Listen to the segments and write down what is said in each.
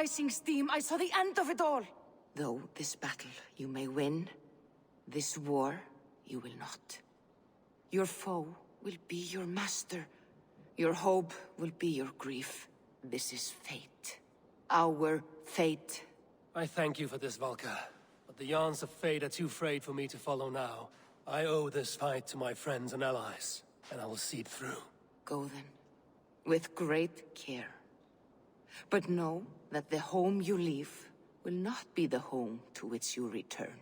rising steam, I saw the end of it all. Though this battle you may win, this war you will not. Your foe will be your master. Your hope will be your grief. This is fate. Our fate. I thank you for this, Valka. But the yarns of fate are too frayed for me to follow now. I owe this fight to my friends and allies, and I will see it through. Go then, with great care. But know that the home you leave will not be the home to which you return.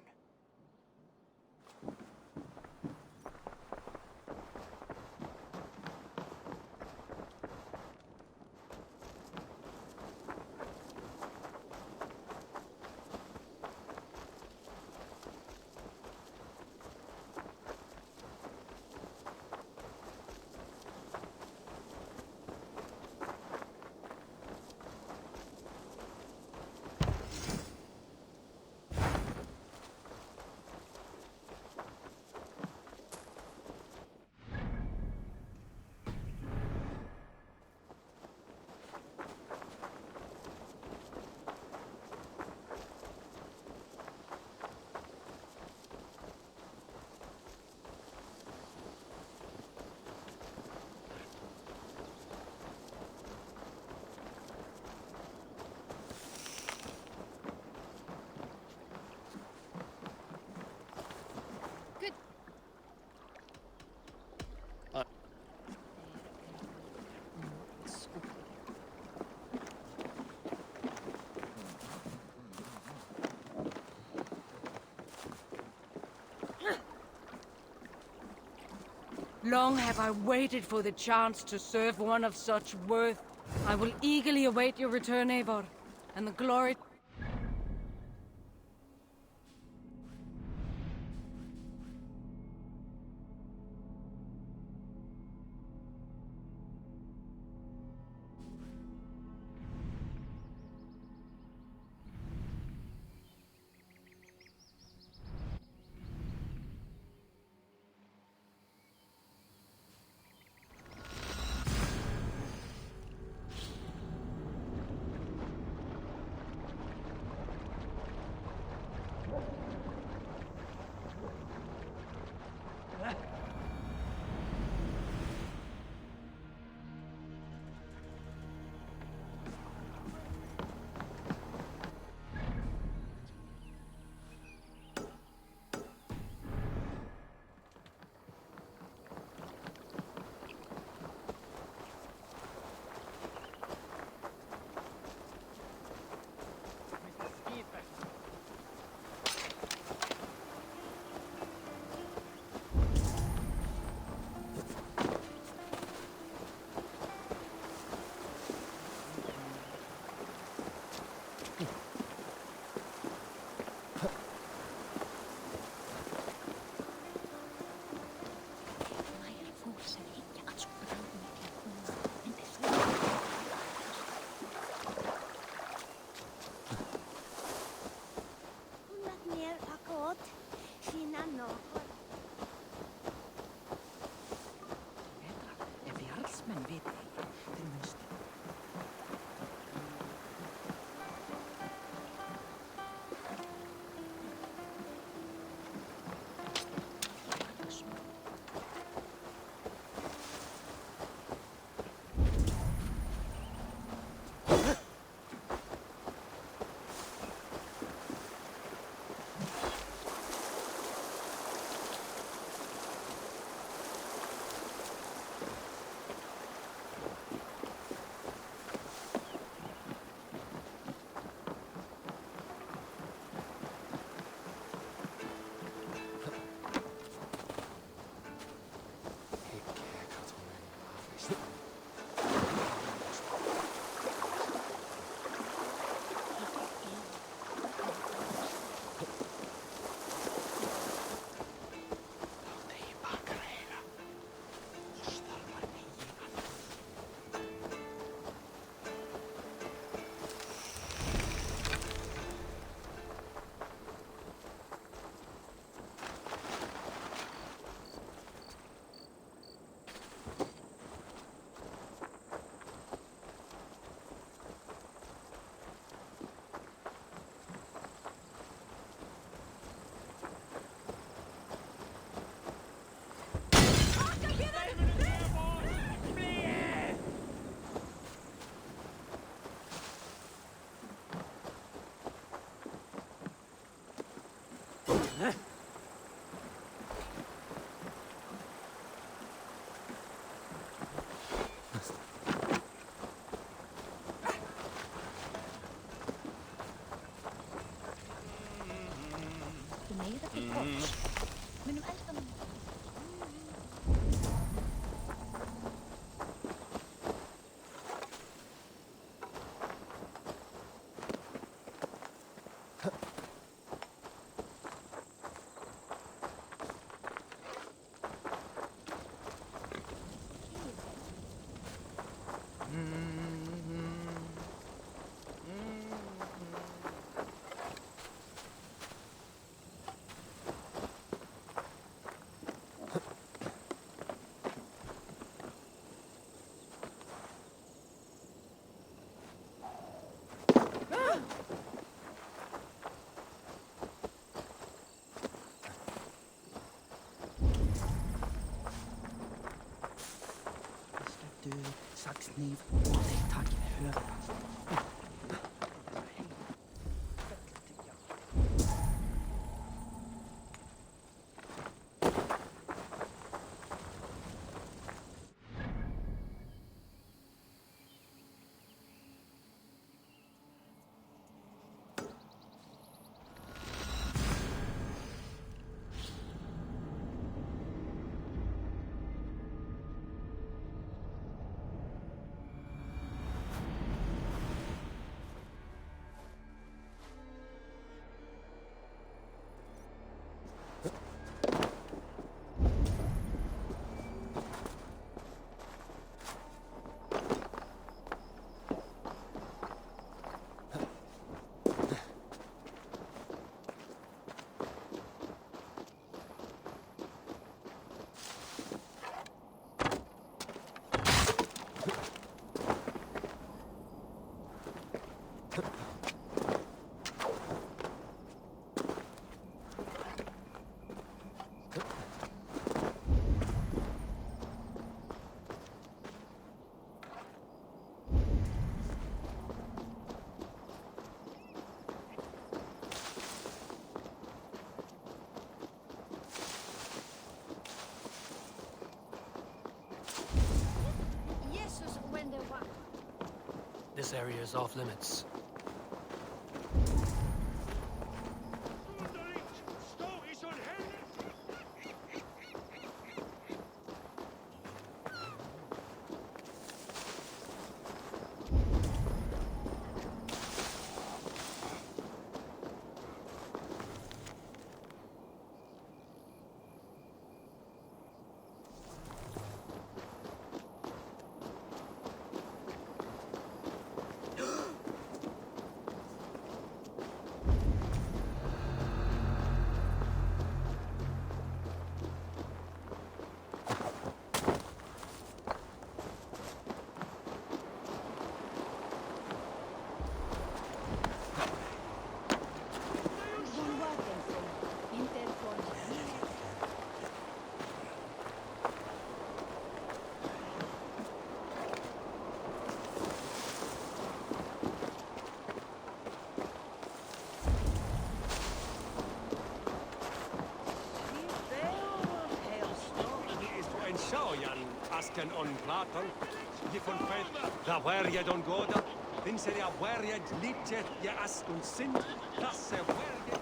Long have I waited for the chance to serve one of such worth. I will eagerly await your return, Eivor, and the glory... Du mega viel Quatsch. Men de älskar mig. Du, saxkniv. Nej, tack. Höger. Jesus, when they were. This area is off limits. Saujan asken on Platon, gifon fet, da werjed on goda, vinser ja werjed litet ja askun sind, tasse werjed.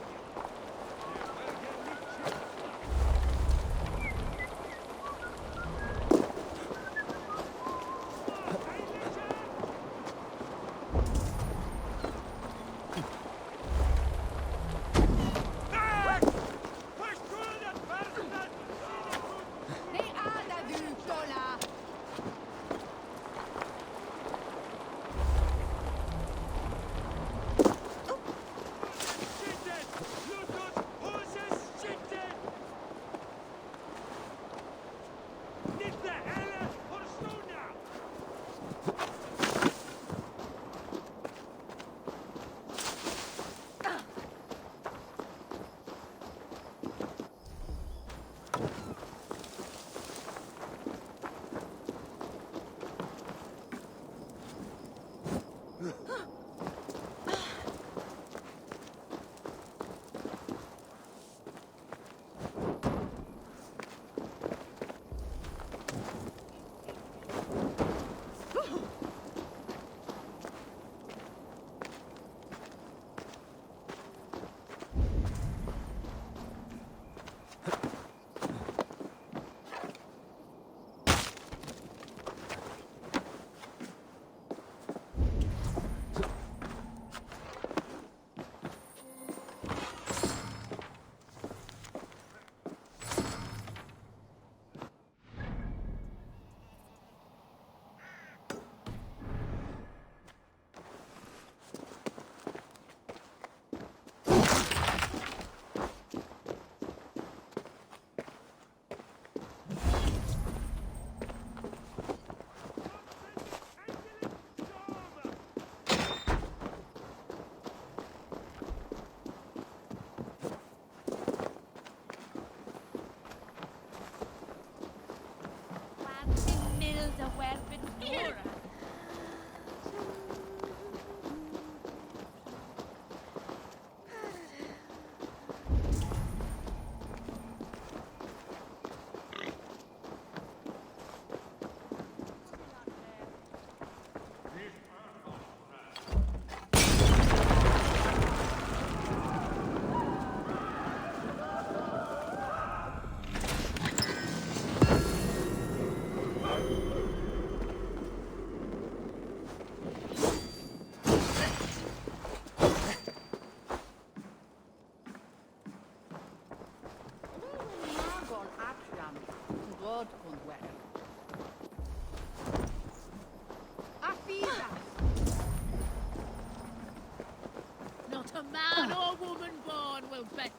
man or woman born will bet.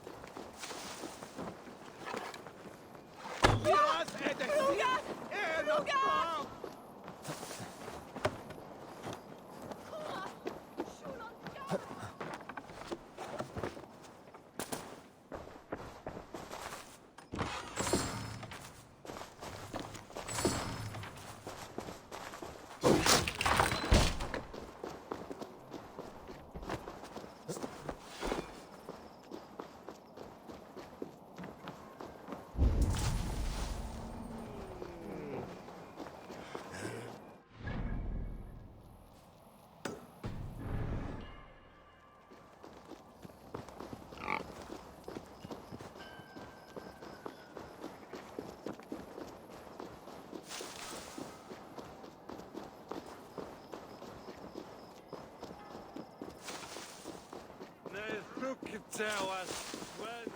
Tell us when.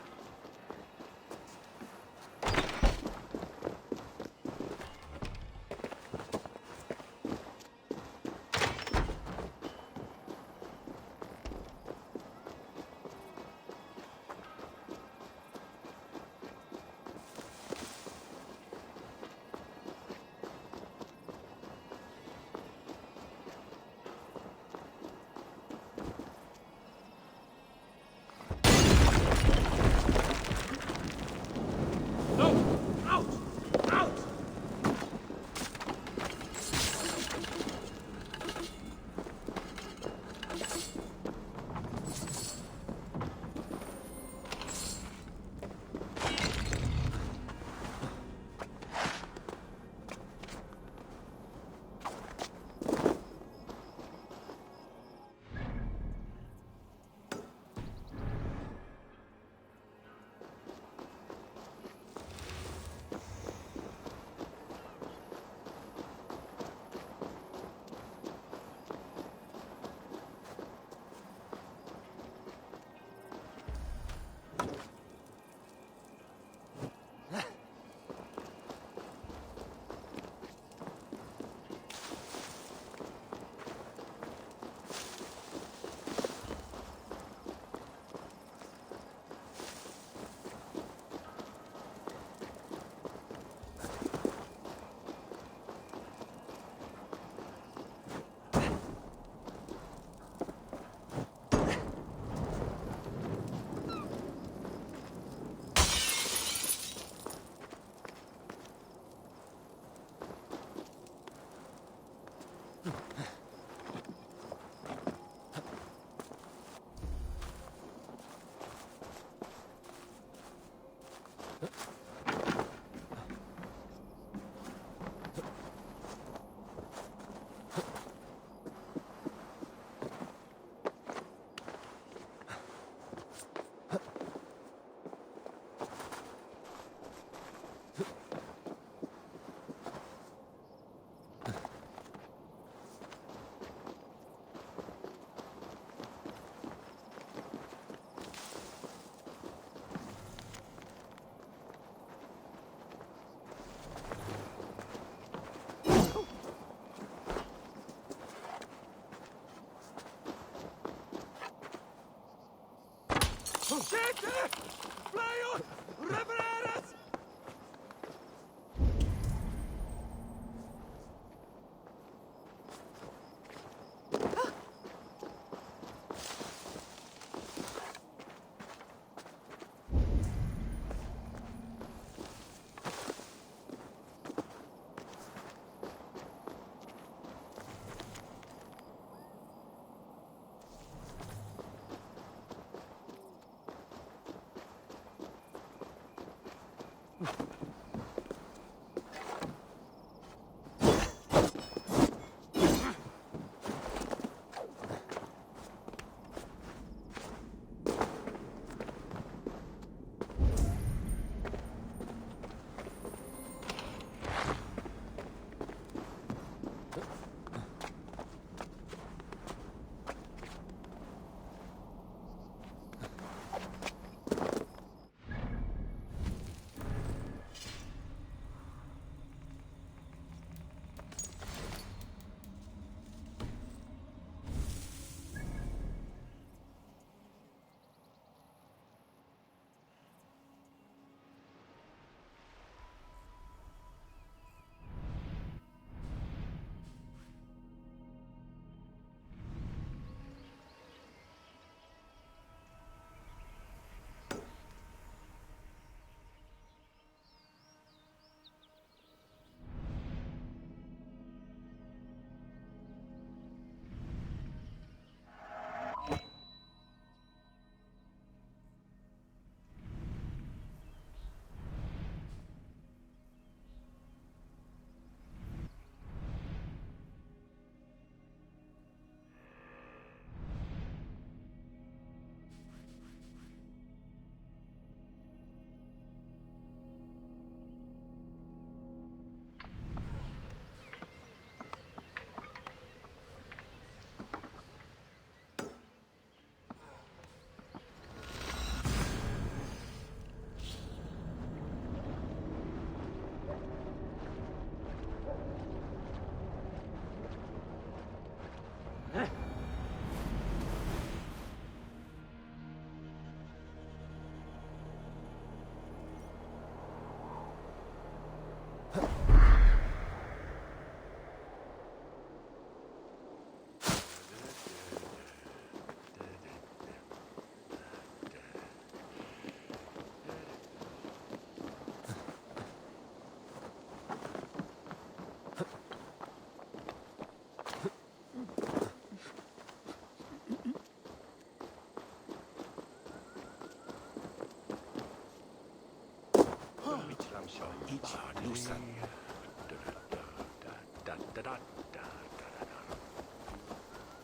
Each loosen.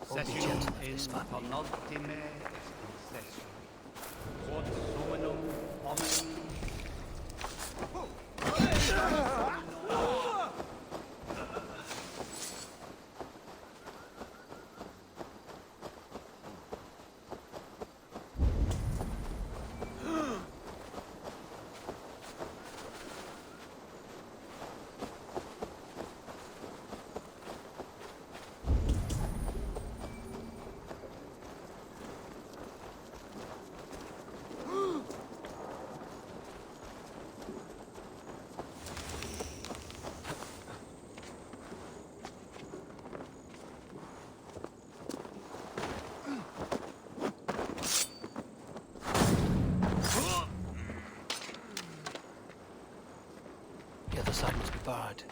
Session in penultime session. Quod summum omni. The other side must be barred.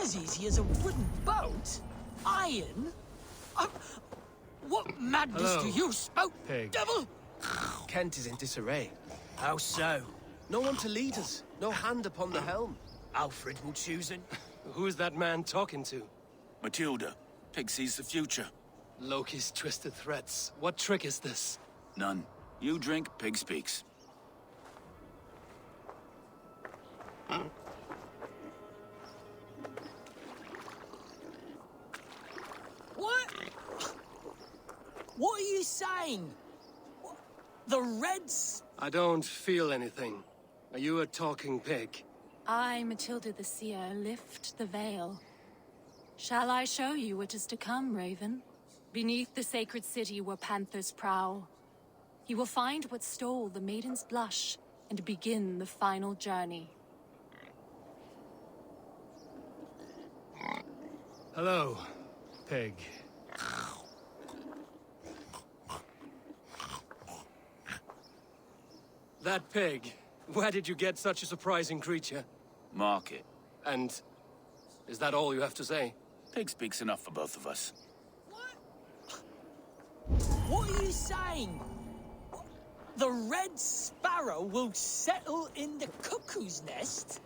As easy as a wooden boat? Iron? What madness Hello, do you spout, pig. devil? Kent is in disarray. How so? No one to lead us. No hand upon the helm. Alfred will choose it. Who's that man talking to? Matilda. Pig sees the future. Loki's twisted threats. What trick is this? None. You drink, pig speaks. What? What are you saying? The Reds? I don't feel anything. Are you a talking pig? I, Matilda the Seer, lift the veil. Shall I show you what is to come, Raven? Beneath the sacred city where panthers prowl, you will find what stole the maiden's blush and begin the final journey. Hello, pig. That pig, where did you get such a surprising creature? Market. And is that all you have to say? Pig speaks enough for both of us. What are you saying? The Red Sparrow will settle in the cuckoo's nest?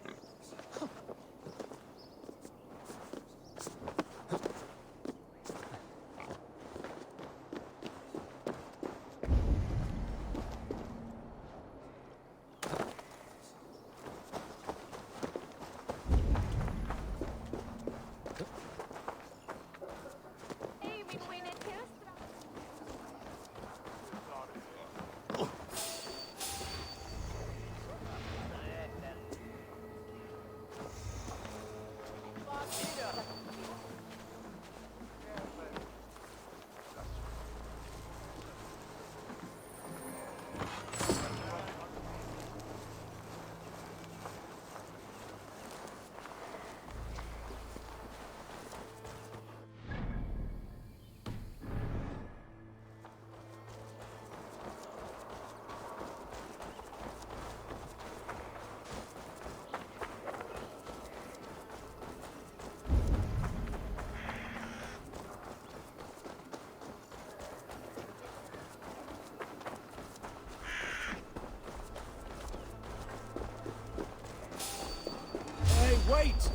Wait!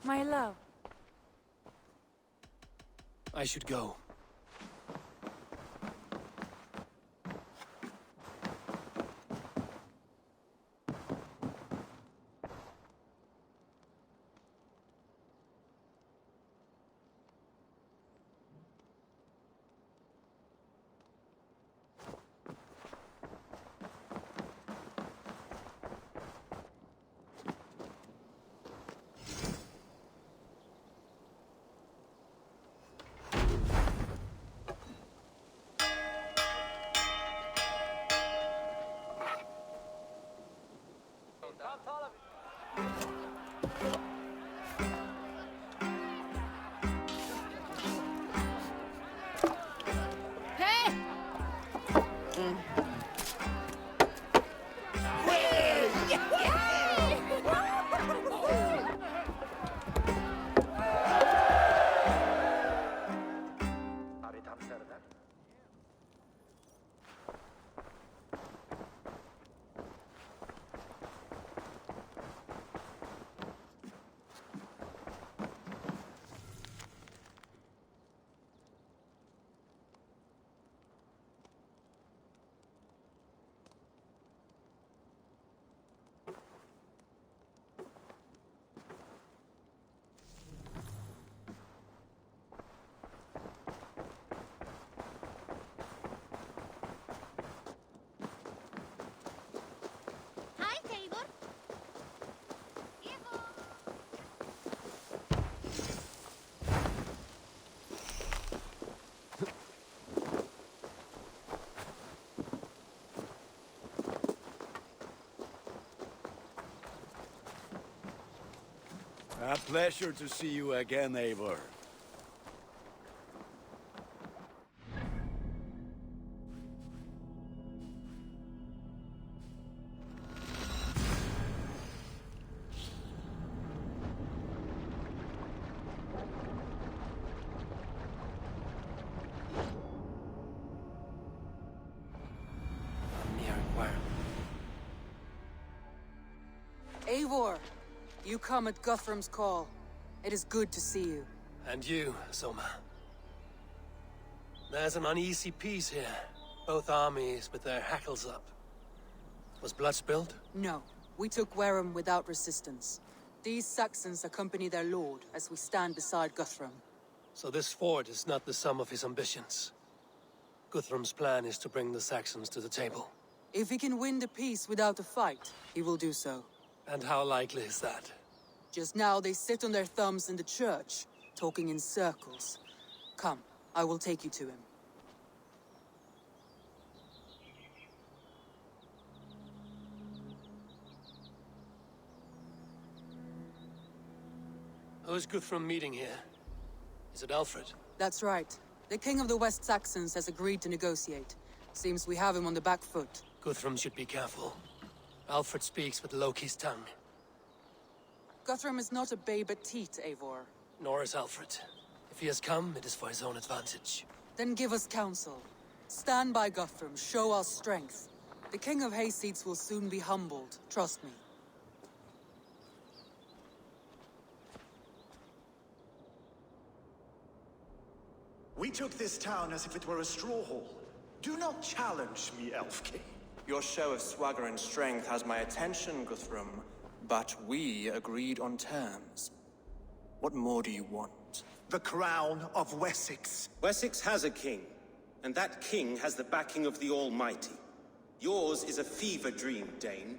My love. I should go. Hi, Eivor. Eivor. A pleasure to see you again, Eivor. Eivor, you come at Guthrum's call. It is good to see you. And you, Soma. There's an uneasy peace here. Both armies with their hackles up. Was blood spilled? No, we took Wareham without resistance. These Saxons accompany their lord as we stand beside Guthrum. So this fort is not the sum of his ambitions. Guthrum's plan is to bring the Saxons to the table. If he can win the peace without a fight, he will do so. And how likely is that? Just now they sit on their thumbs in the church, talking in circles. Come, I will take you to him. Who's Guthrum meeting here? Is it Alfred? That's right. The king of the West Saxons has agreed to negotiate. Seems we have him on the back foot. Guthrum should be careful. Alfred speaks with Loki's tongue. Guthrum is not a babe at teat, Eivor. Nor is Alfred. If he has come, it is for his own advantage. Then give us counsel. Stand by Guthrum, show our strength. The king of Hayseeds will soon be humbled, trust me. We took this town as if it were a straw hall. Do not challenge me, Elf King. Your show of swagger and strength has my attention, Guthrum. But we agreed on terms. What more do you want? The crown of Wessex. Wessex has a king, and that king has the backing of the Almighty. Yours is a fever dream, Dane.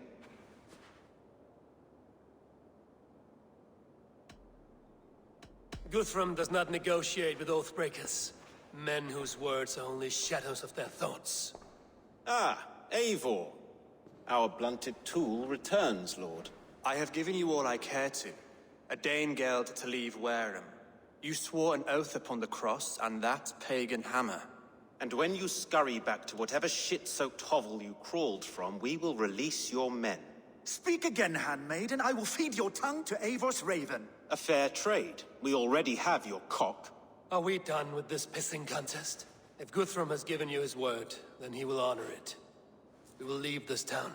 Guthrum does not negotiate with oathbreakers. Men whose words are only shadows of their thoughts. Ah, Eivor. Our blunted tool returns, Lord. I have given you all I care to. A Danegeld to leave Wareham. You swore an oath upon the cross, and that pagan hammer. And when you scurry back to whatever shit-soaked hovel you crawled from, we will release your men. Speak again, handmaid, and I will feed your tongue to Eivor's raven. A fair trade. We already have your cock. Are we done with this pissing contest? If Guthrum has given you his word, then he will honor it. We will leave this town.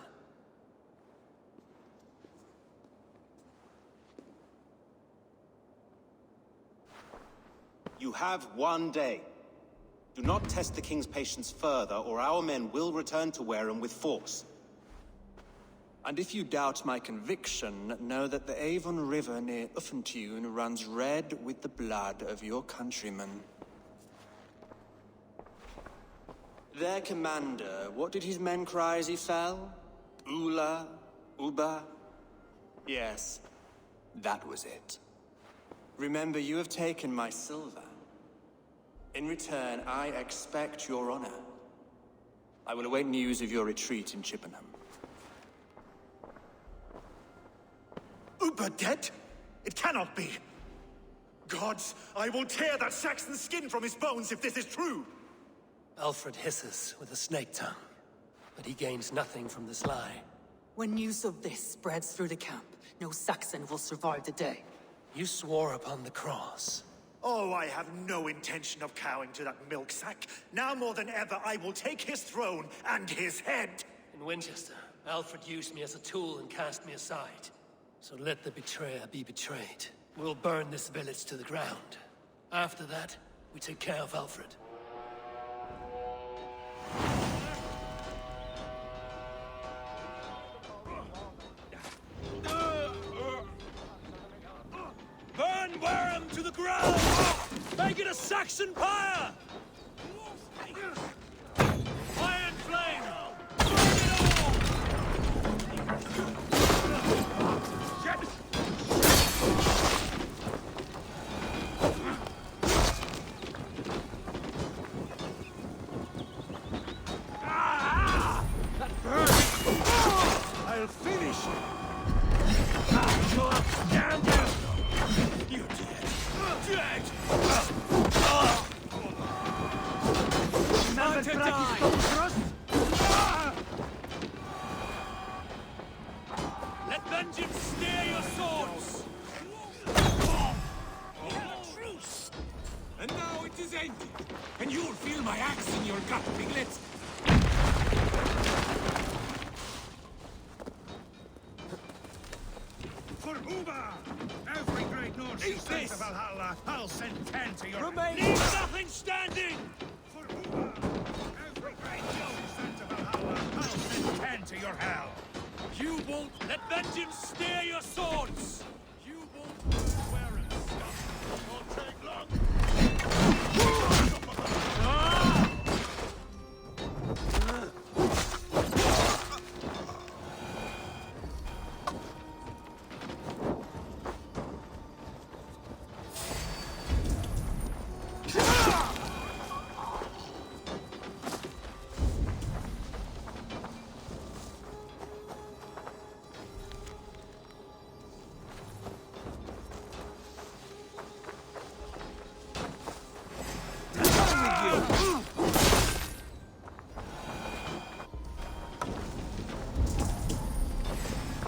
You have 1 day. Do not test the king's patience further, or our men will return to Wareham with force. And if you doubt my conviction, know that the Avon River near Uffentune runs red with the blood of your countrymen. Their commander, what did his men cry as he fell? Ula? Uba? Yes, that was it. Remember, you have taken my silver. In return, I expect your honor. I will await news of your retreat in Chippenham. Uber dead? It cannot be! Gods, I will tear that Saxon's skin from his bones if this is true! Alfred hisses with a snake tongue, but he gains nothing from this lie. When news of this spreads through the camp, no Saxon will survive the day. You swore upon the cross. Oh, I have no intention of cowing to that milksack. Now more than ever, I will take his throne and his head! In Winchester, Alfred used me as a tool and cast me aside. So let the betrayer be betrayed. We'll burn this village to the ground. After that, we take care of Alfred. Burn Wareham to the ground! Make it a Saxon pyre! Iron flame! Burn it all! That burns! I'll finish it! Stand down! You're dead! Dead! Not to die! Let vengeance steer your swords! Truce! And now it is ended, and you'll feel my axe in your gut, piglets! For Uba! Every great Norse who sent to Valhalla, I'll send 10 to your... Remain! Leave nothing standing! For Uba! Every great Norse who sent to Valhalla, I'll send 10 to your hell! You won't let vengeance steer your swords! You won't wear it, stuff! It won't take long!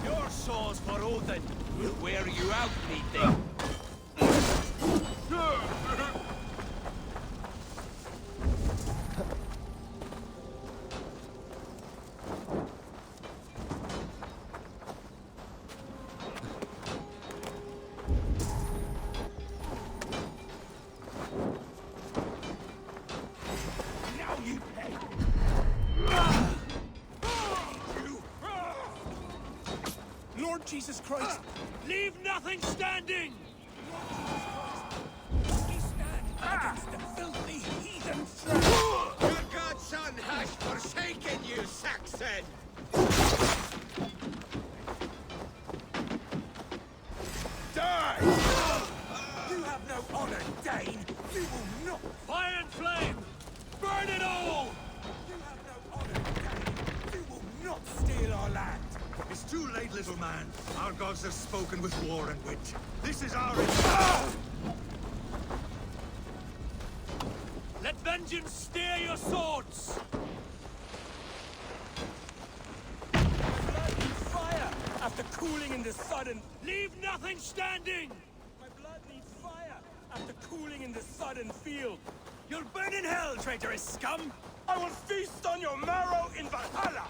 Your swords for Odin will wear you out, meeting. Now you pay. Lord Jesus Christ! Leave nothing standing! We stand against the filthy heathen threat! Your godson has forsaken you, Saxon! Die! You have no honor, Dane! You will not! Fire and flame! Burn it all! You have no honor, Dane! You will not steal our land! It's too late, little man. Our gods have spoken with war and wit. This is our... Let vengeance steer your swords! My blood needs fire after cooling in the sudden... Leave nothing standing! My blood needs fire after cooling in the sudden field. You'll burn in hell, traitorous scum! I will feast on your marrow in Valhalla!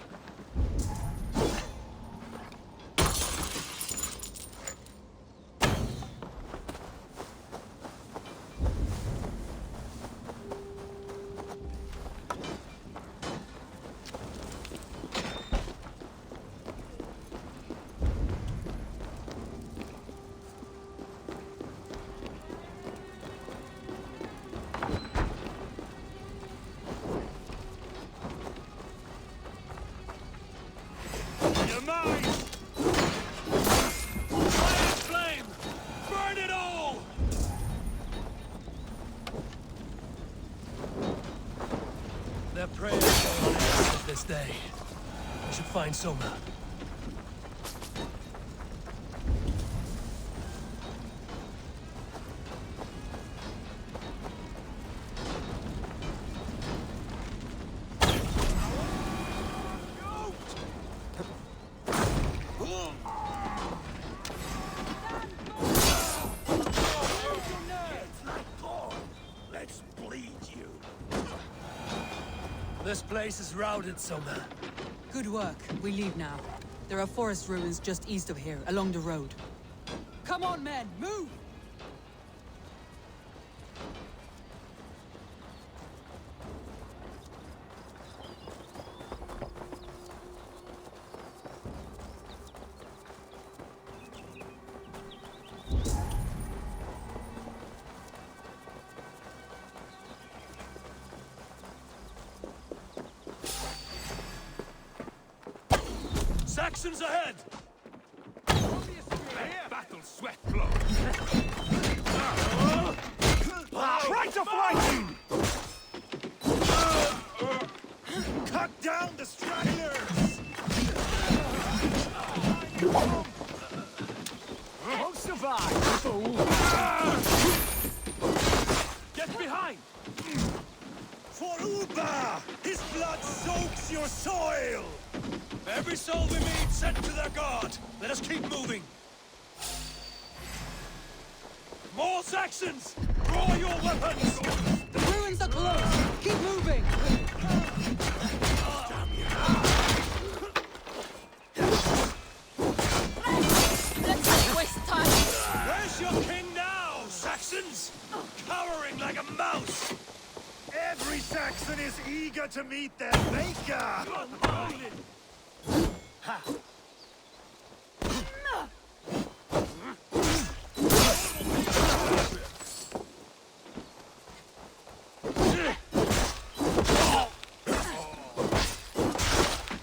this day. I should find Soma. Let's bleed you. This place is routed, Soma. Good work. We leave now. There are forest ruins just east of here, along the road. Come on, men! Move! Saxons ahead! Battle sweat flow. Try to fight him! Cut down the stragglers! Won't survive, fool! Get behind! For Uba! His blood soaks your soil! Every soul we meet sent to their god! Let us keep moving! More Saxons! Draw your weapons! The ruins are close! Keep moving! Let's not waste time! Where's your king now, Saxons? Cowering like a mouse! Every Saxon is eager to meet their maker! Ha!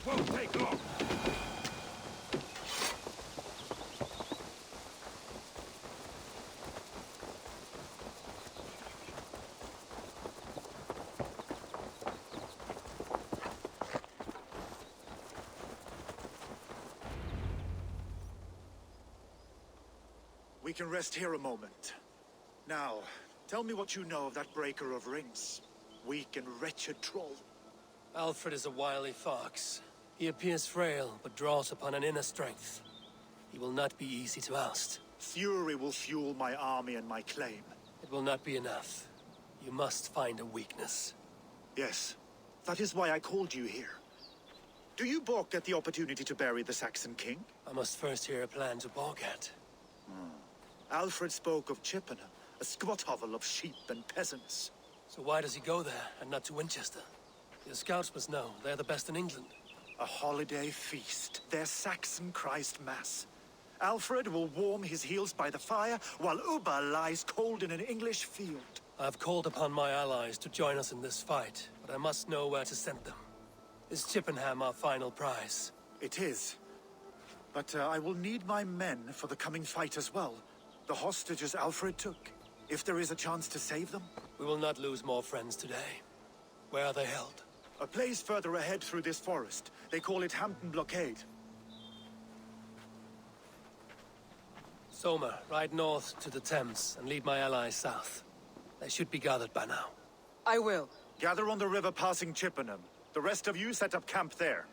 Won't take long. We can rest here a moment. Now, tell me what you know of that breaker of rings. Weak and wretched troll. Alfred is a wily fox. He appears frail, but draws upon an inner strength. He will not be easy to oust. Fury will fuel my army and my claim. It will not be enough. You must find a weakness. Yes, that is why I called you here. Do you balk at the opportunity to bury the Saxon king? I must first hear a plan to balk at. Alfred spoke of Chippenham, a squat hovel of sheep and peasants. So why does he go there, and not to Winchester? The scouts must know. They're the best in England. A holiday feast, their Saxon Christ Mass. Alfred will warm his heels by the fire, while Uba lies cold in an English field. I've called upon my allies to join us in this fight, but I must know where to send them. Is Chippenham our final prize? It is. But I will need my men for the coming fight as well. The hostages Alfred took. If there is a chance to save them. We will not lose more friends today. Where are they held? A place further ahead through this forest. They call it Hampton Blockade. Soma, ride north to the Thames and lead my allies south. They should be gathered by now. I will. Gather on the river passing Chippenham. The rest of you set up camp there.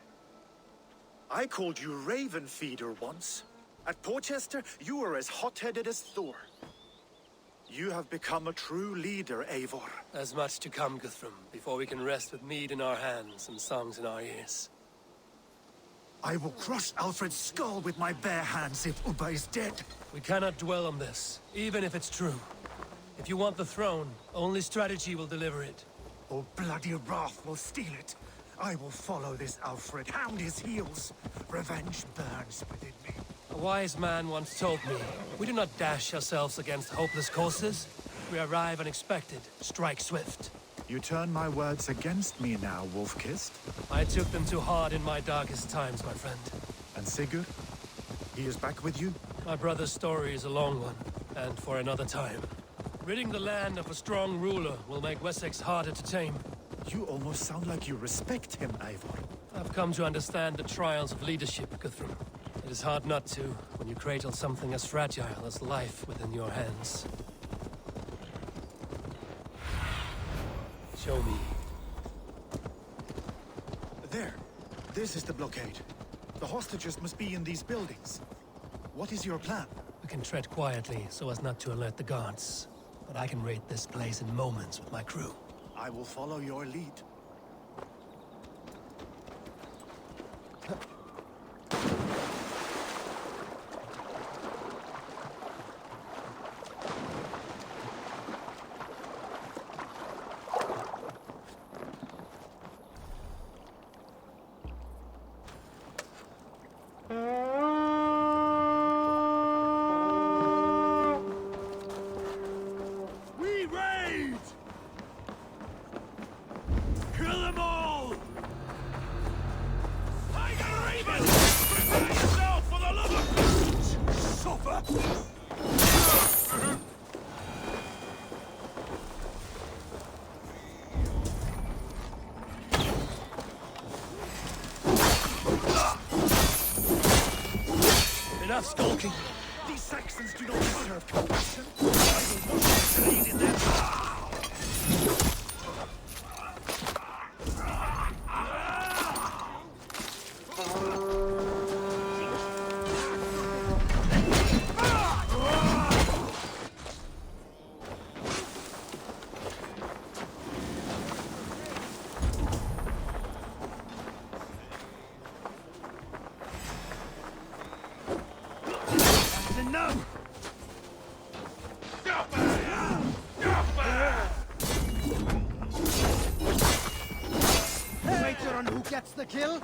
I called you Raven Feeder once. At Porchester, you were as hot-headed as Thor. You have become a true leader, Eivor. There's much to come, Guthrum, before we can rest with mead in our hands and songs in our ears. I will crush Alfred's skull with my bare hands if Uba is dead. We cannot dwell on this, even if it's true. If you want the throne, only strategy will deliver it. Or bloody wrath will steal it. I will follow this Alfred, hound his heels. Revenge burns within me. A wise man once told me, we do not dash ourselves against hopeless courses. We arrive unexpected, strike swift. You turn my words against me now, Wolf-Kissed. I took them too hard in my darkest times, my friend. And Sigurd? He is back with you? My brother's story is a long one, and for another time. Ridding the land of a strong ruler will make Wessex harder to tame. You almost sound like you respect him, Eivor. I've come to understand the trials of leadership, Guthrum. It is hard not to, when you cradle something as fragile as life within your hands. Show me. There. This is the blockade. The hostages must be in these buildings. What is your plan? We can tread quietly so as not to alert the guards. But I can raid this place in moments with my crew. I will follow your lead. We raid! Kill them all! Tiger Raven! Prepare yourself for the love of... Suffer! Enough skulking! These Saxons do not deserve compassion. I will not lead in their enough! Wager on who gets the kill?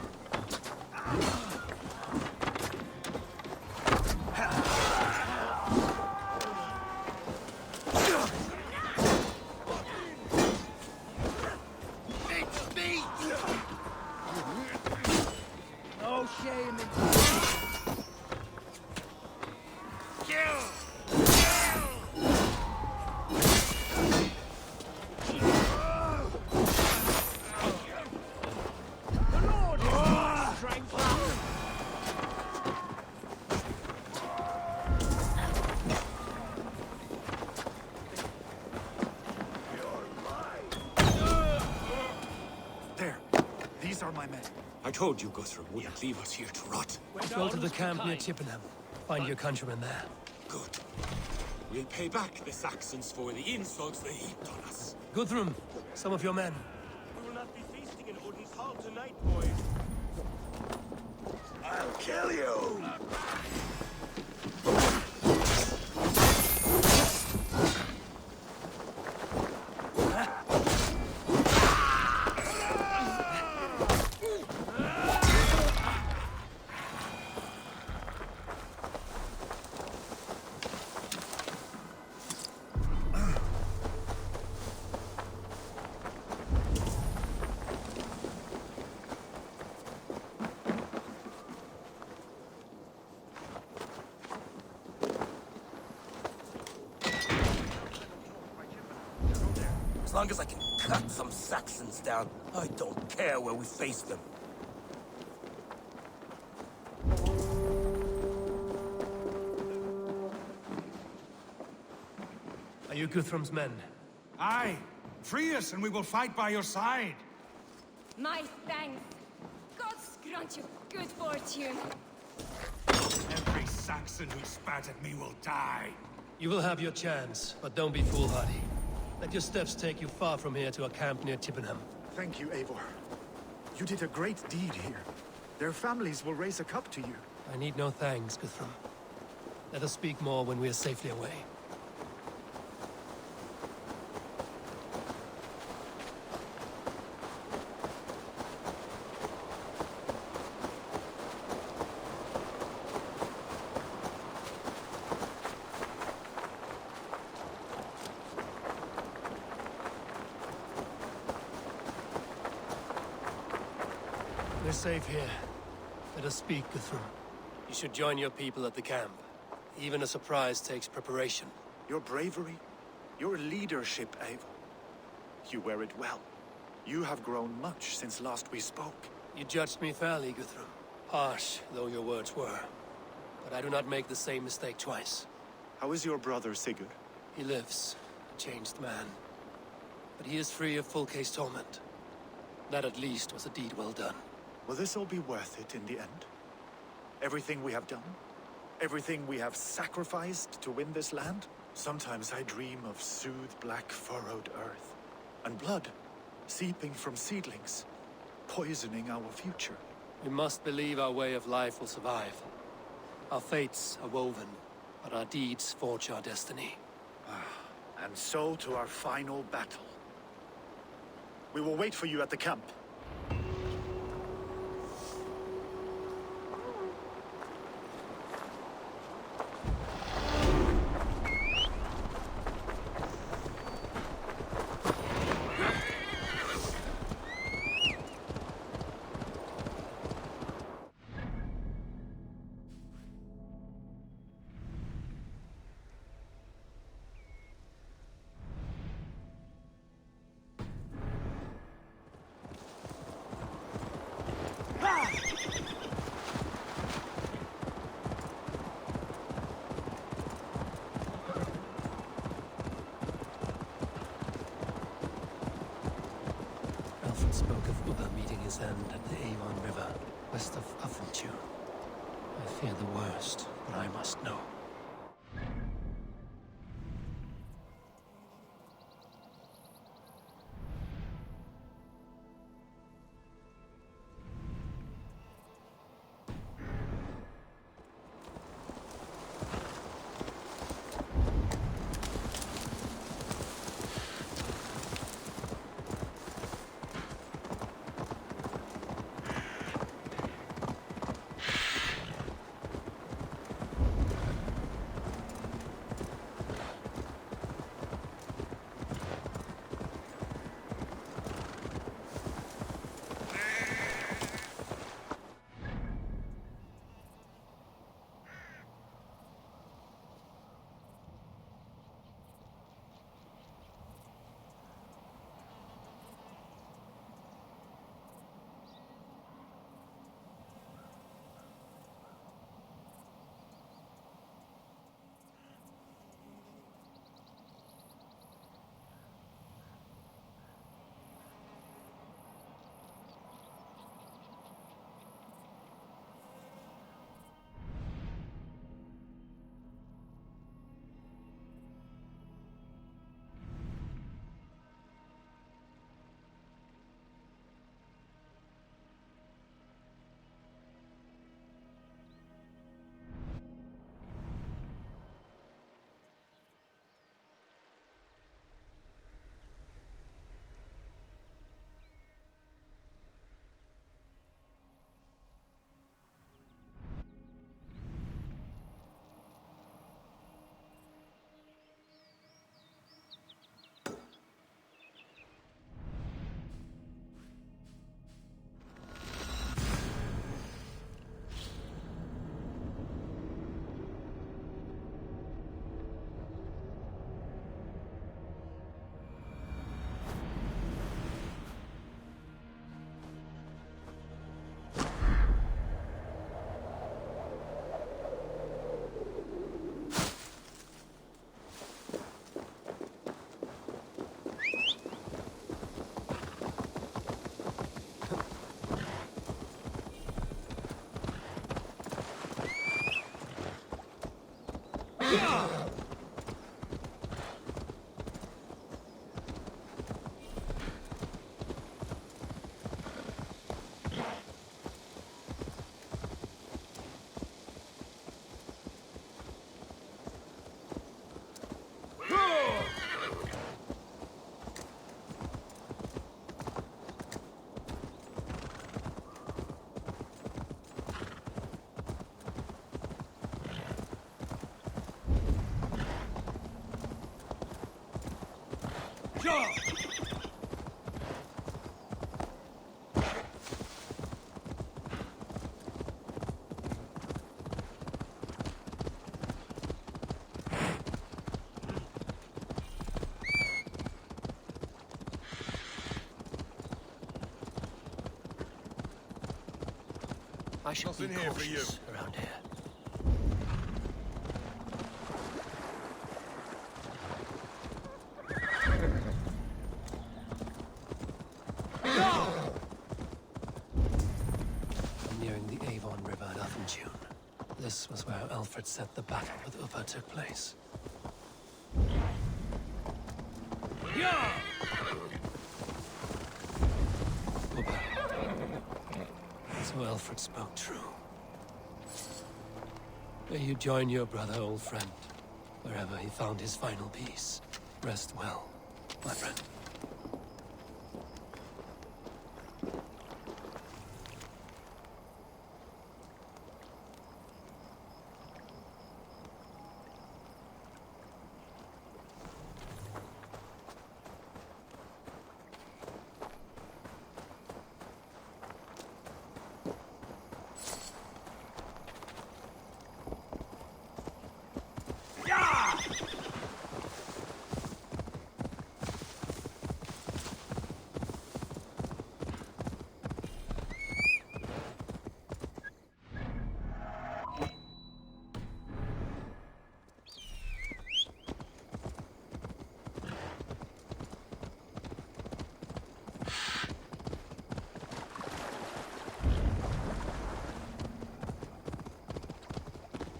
It's me! No shame in... There. These are my men. I told you Guthrum wouldn't leave us here to rot. Go to the camp near Chippenham. Find your countrymen there. Good. We'll pay back the Saxons for the insults they heaped on us. Guthrum, some of your men. We will not be feasting in Odin's hall tonight, boys. I'll kill you! As long as I can cut some Saxons down, I don't care where we face them. Are you Guthrum's men? Aye. Free us and we will fight by your side. My thanks. Gods grant you good fortune. Every Saxon who spat at me will die. You will have your chance, but don't be foolhardy. Let your steps take you far from here to a camp near Chippenham. Thank you, Eivor. You did a great deed here. Their families will raise a cup to you. I need no thanks, Guthrum. Let us speak more when we are safely away. We're safe here. Let us speak, Guthrum. You should join your people at the camp. Even a surprise takes preparation. Your bravery, your leadership, Eivor. You wear it well. You have grown much since last we spoke. You judged me fairly, Guthrum. Harsh though your words were. But I do not make the same mistake twice. How is your brother, Sigurd? He lives, a changed man. But he is free of full case torment. That at least was a deed well done. Will this all be worth it in the end? Everything we have done? Everything we have sacrificed to win this land? Sometimes I dream of soothed black furrowed earth. And blood seeping from seedlings, poisoning our future. We must believe our way of life will survive. Our fates are woven, but our deeds forge our destiny. And so to our final battle. We will wait for you at the camp. Alfred spoke of Ulla meeting his end at the Avon River, west of Uffentu. I fear the worst, but I must know. I should Nothing be here for you. cautious around here. I'm nearing the Avon River at June. This was where Alfred said the battle with Upa took place. Upa. So Alfred spoke true. May you join your brother, old friend, wherever he found his final peace. Rest well, my friend.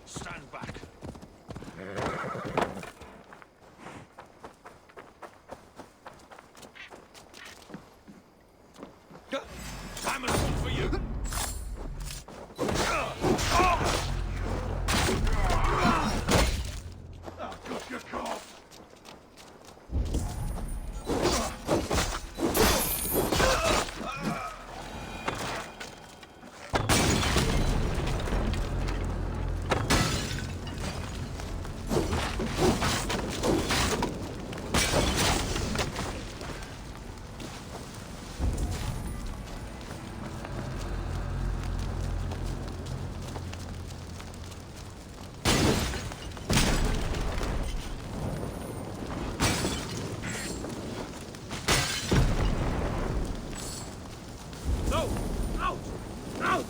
Stand back. Time is full for you. Got your cough. No! Out! Out!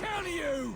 Counter you!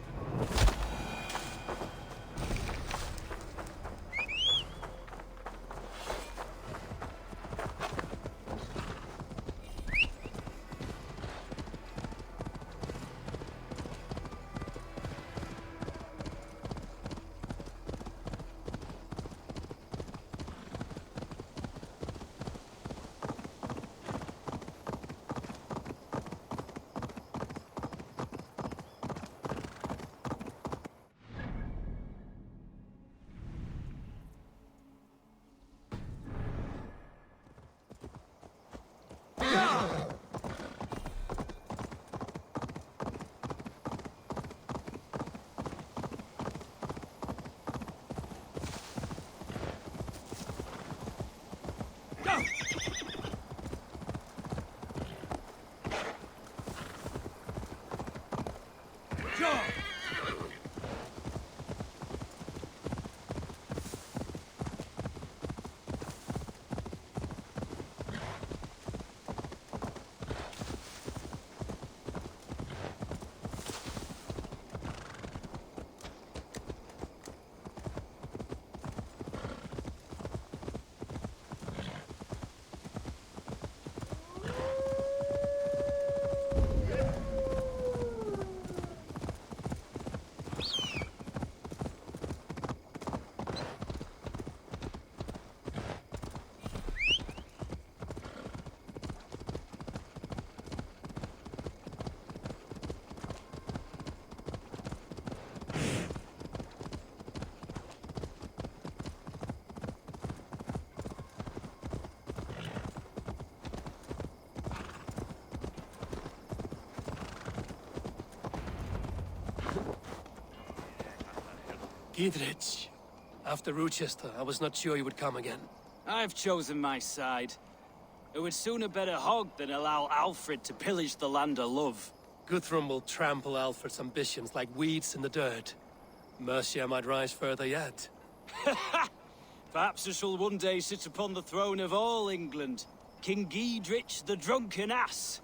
Gidrich. After Rochester, I was not sure you would come again. I've chosen my side. It would sooner bet a hog than allow Alfred to pillage the land of love. Guthrum will trample Alfred's ambitions like weeds in the dirt. Mercia might rise further yet. Perhaps I shall one day sit upon the throne of all England. King Giedrich the drunken ass.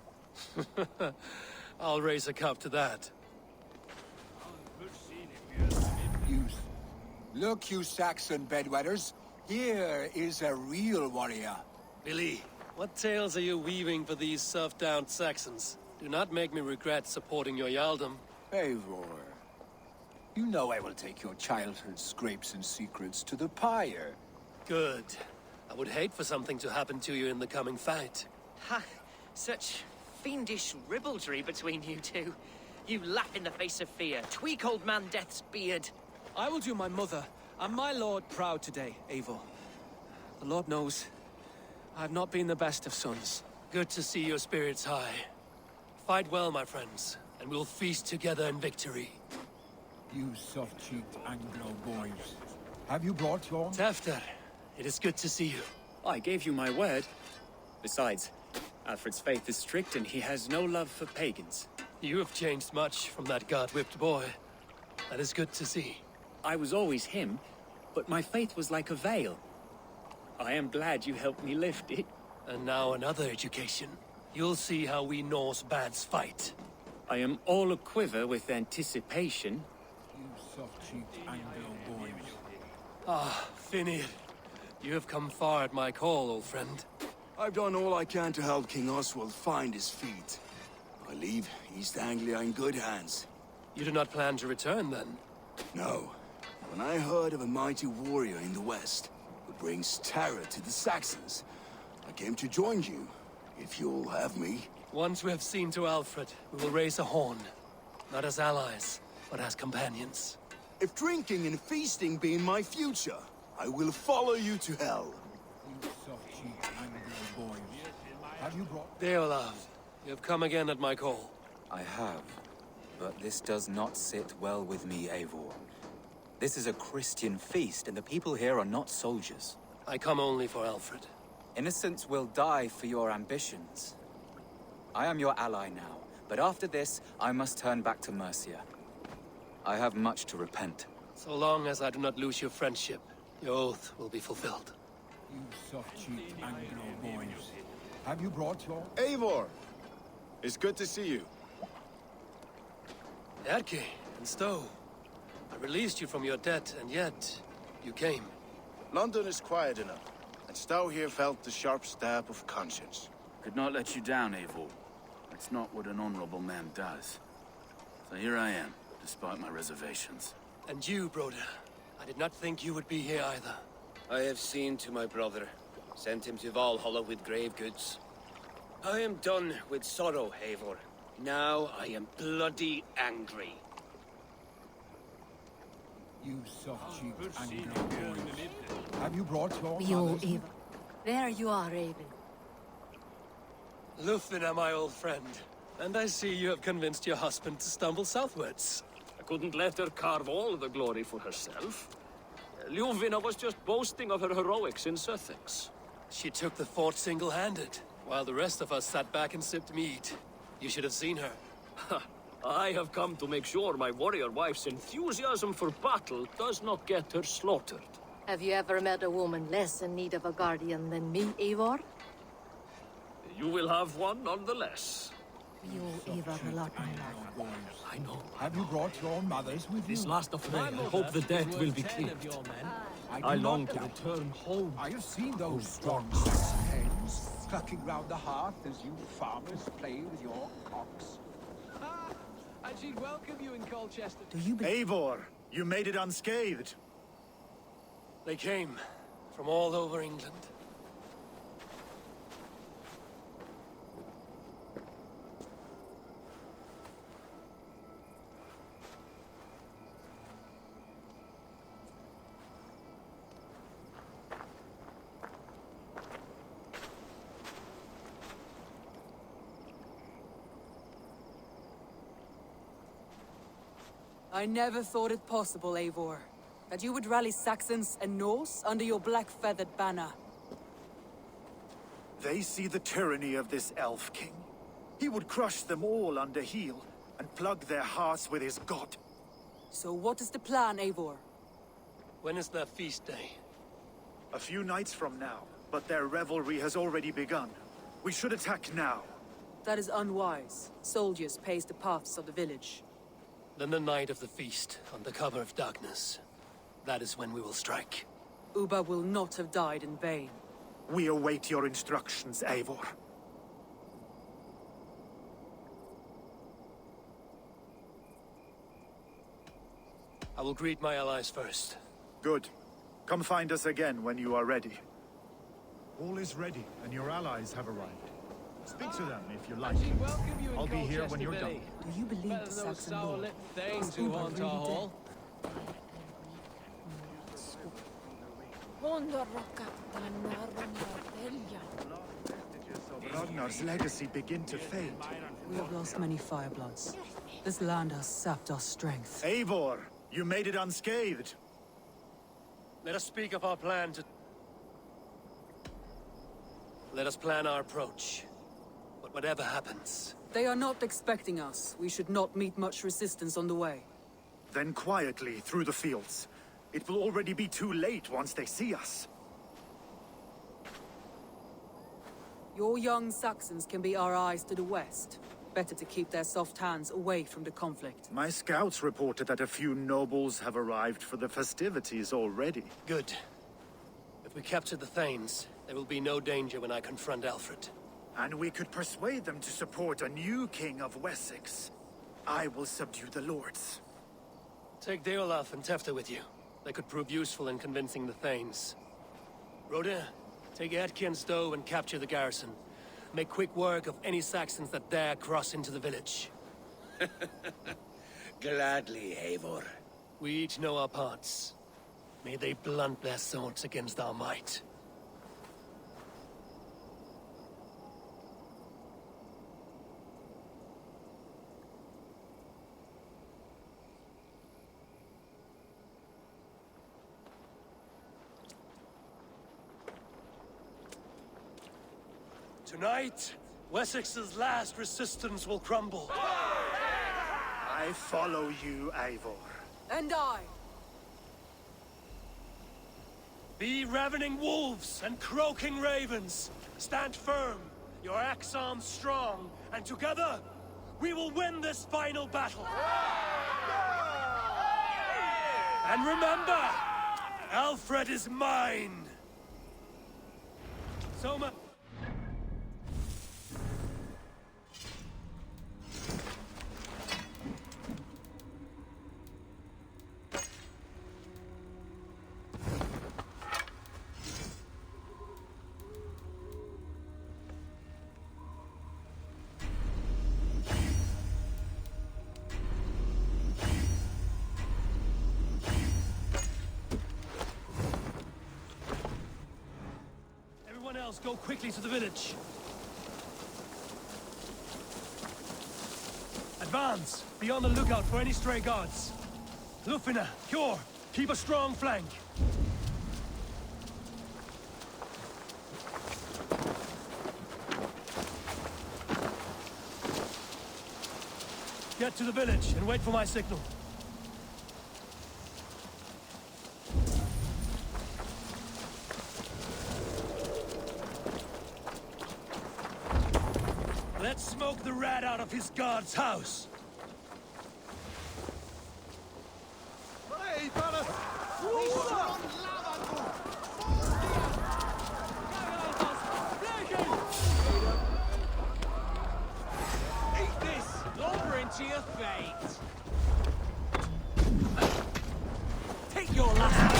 I'll raise a cup to that. Youth. Look, you Saxon bedwetters. Here is a real warrior. Billy, what tales are you weaving for these soft-down Saxons? Do not make me regret supporting your Jarldom. Eivor. You know I will take your childhood scrapes and secrets to the pyre. Good. I would hate for something to happen to you in the coming fight. Ha! Such fiendish ribaldry between you two. You laugh in the face of fear, tweak old man Death's beard. I will do my mother and my lord proud today, Eivor. The Lord knows, I have not been the best of sons. Good to see your spirits high. Fight well, my friends, and we'll feast together in victory. You soft-cheeked Anglo boys. Have you brought your... Tefter, it is good to see you. I gave you my word. Besides, Alfred's faith is strict and he has no love for pagans. You have changed much from that god-whipped boy. That is good to see. I was always him, but my faith was like a veil. I am glad you helped me lift it. And now another education. You'll see how we Norse bads fight. I am all aquiver with anticipation. You soft-cheeked Anglo boys. Ah, Finir. You have come far at my call, old friend. I've done all I can to help King Oswald find his feet. I leave East Anglia in good hands. You do not plan to return, then? No. When I heard of a mighty warrior in the west who brings terror to the Saxons, I came to join you, if you'll have me. Once we have seen to Alfred, we will raise a horn. Not as allies, but as companions. If drinking and feasting be in my future, I will follow you to hell. You soft-cheeked Anglo boys. Have you brought... Deolaf, you have come again at my call. I have, but this does not sit well with me, Eivor. This is a Christian feast, and the people here are not soldiers. I come only for Alfred. Innocents will die for your ambitions. I am your ally now, but after this, I must turn back to Mercia. I have much to repent. So long as I do not lose your friendship, your oath will be fulfilled. You soft-cheeked Anglo boys. Have you brought your... Eivor! It's good to see you. Erke and Stowe. I released you from your debt, and yet, you came. London is quiet enough, and Stowe here felt the sharp stab of conscience. Could not let you down, Eivor. That's not what an honorable man does. So here I am, despite my reservations. And you, Broder. I did not think you would be here either. I have seen to my brother. Sent him to Valhalla with grave goods. I am done with sorrow, Eivor. Now I am bloody angry. You soft-cheeked Anglo boys. Have you brought your... Yo, Eivor. There you are, Raven. Lufina, my old friend. And I see you have convinced your husband to stumble southwards. I couldn't let her carve all the glory for herself. Ljuvina was just boasting of her heroics in Sussex. She took the fort single-handed, while the rest of us sat back and sipped mead. You should have seen her. I have come to make sure my warrior wife's enthusiasm for battle does not get her slaughtered. Have you ever met a woman less in need of a guardian than me, Eivor? You will have one nonetheless. You, Eivor, a lot, my love. I know. Have you brought your mothers with you? This last affray, I hope the debt will be cleared. I long to return home. I have seen those strong Saxon hens clucking round the hearth as you farmers play with your cocks. And she'd welcome you in Colchester. Do you Eivor, you made it unscathed. They came from all over England. I never thought it possible, Eivor, that you would rally Saxons and Norse under your black-feathered banner. They see the tyranny of this elf king. He would crush them all under heel and plug their hearts with his god. So what is the plan, Eivor? When is their feast day? A few nights from now, but their revelry has already begun. We should attack now. That is unwise. Soldiers pace the paths of the village. Then the night of the feast, under cover of darkness. That is when we will strike. Uba will not have died in vain. We await your instructions, Eivor. I will greet my allies first. Good. Come find us again when you are ready. All is ready, and your allies have arrived. Speak to them if you like. I'll be here when you're done. Do you believe the Saxon lord? Thanes who haunt our hall. Ragnar's legacy begin to fade. We have lost many firebloods. This land has sapped our strength. Eivor, you made it unscathed. Let us speak of our plan to... Let us plan our approach. But whatever happens... They are not expecting us. We should not meet much resistance on the way. Then quietly through the fields. It will already be too late once they see us. Your young Saxons can be our eyes to the west. Better to keep their soft hands away from the conflict. My scouts reported that a few nobles have arrived for the festivities already. Good. If we capture the Thanes, there will be no danger when I confront Alfred. And we could persuade them to support a new king of Wessex. I will subdue the lords. Take Deolaf and Tefta with you. They could prove useful in convincing the Thanes. Rhoda, take Edki and Stowe and capture the garrison. Make quick work of any Saxons that dare cross into the village. Gladly, Eivor. We each know our parts. May they blunt their swords against our might. Tonight, Wessex's last resistance will crumble. I follow you, Eivor. And I. Be ravening wolves and croaking ravens. Stand firm, your axe arms strong, and together, we will win this final battle. And remember, Alfred is mine. Soma... Go quickly to the village. Advance! Be on the lookout for any stray guards. Lufina, Cure, keep a strong flank. Get to the village and wait for my signal. Let's smoke the rat out of his guard's house. Eat this! Lower into your fate! Take your last...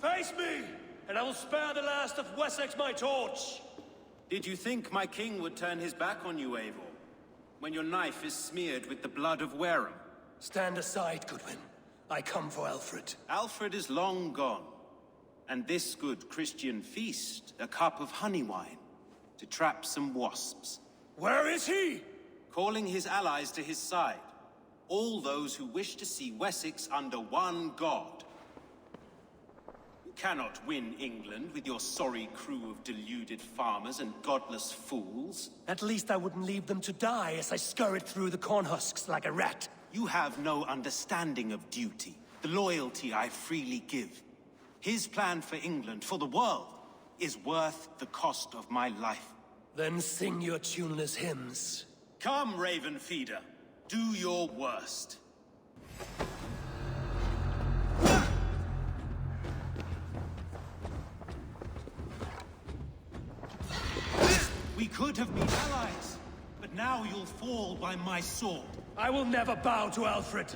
Face me, and I will spare the last of Wessex my torch! Did you think my king would turn his back on you, Eivor? When your knife is smeared with the blood of Wareham? Stand aside, Goodwin. I come for Alfred. Alfred is long gone. And this good Christian feast, a cup of honey wine, to trap some wasps. Where is he? Calling his allies to his side. All those who wish to see Wessex under one god. You cannot win England with your sorry crew of deluded farmers and godless fools. At least I wouldn't leave them to die as I scurried through the corn husks like a rat. You have no understanding of duty, the loyalty I freely give. His plan for England, for the world, is worth the cost of my life. Then sing your tuneless hymns. Come, Raven Feeder. Do your worst. We could have been allies, but now you'll fall by my sword. I will never bow to Alfred.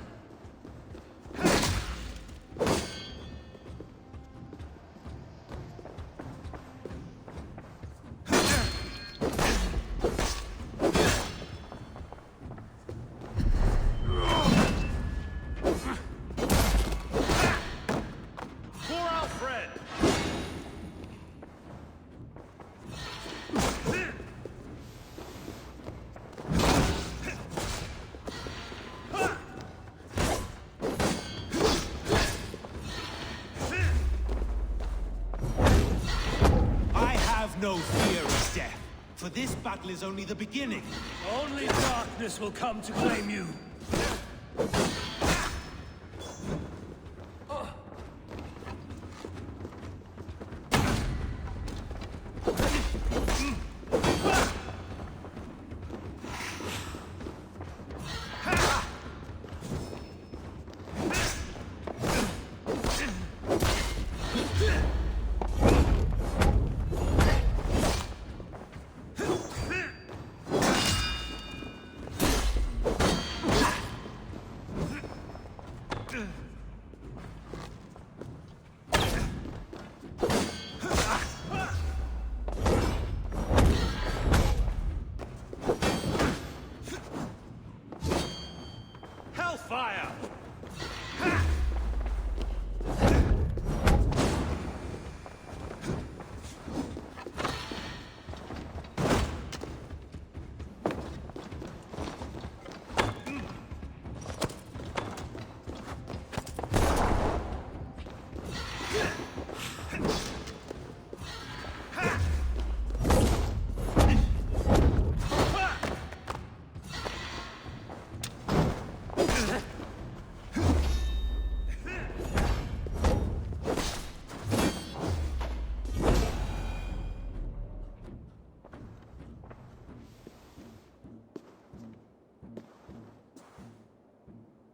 No fear of death, for this battle is only the beginning. Only darkness will come to claim you.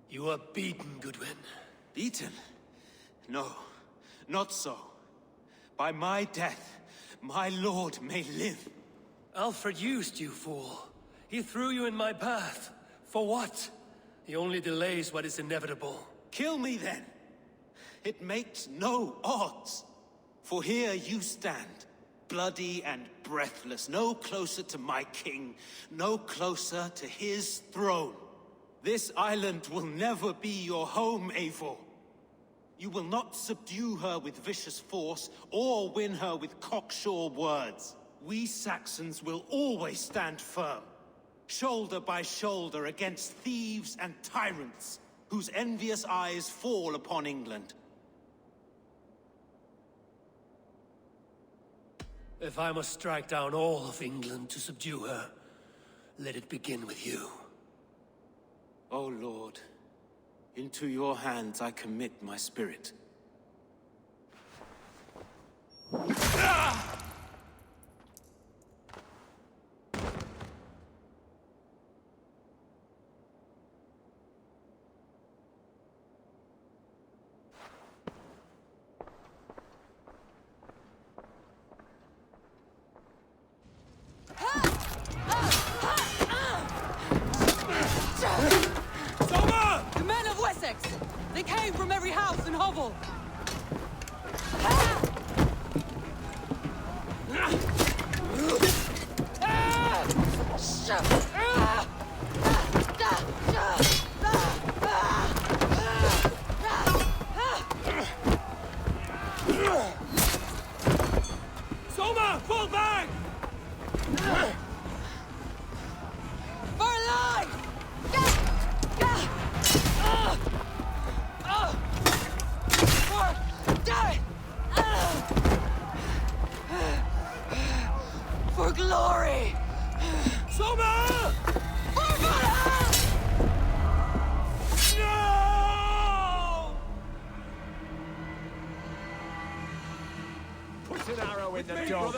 You are beaten, Goodwin. Beaten? No, not so. By my death, my lord may live. Alfred used you, fool. He threw you in my path. For what? He only delays what is inevitable. Kill me then. It makes no odds. For here you stand, bloody and breathless, no closer to my king, no closer to his throne. This island will never be your home, Eivor. You will not subdue her with vicious force, or win her with cocksure words. We Saxons will always stand firm, shoulder by shoulder against thieves and tyrants, whose envious eyes fall upon England. If I must strike down all of England to subdue her, let it begin with you. O Lord, into your hands I commit my spirit. The men of Wessex! They came from every house and hovel! glory! Soma! For Valhalla! No! Put an arrow in the dog.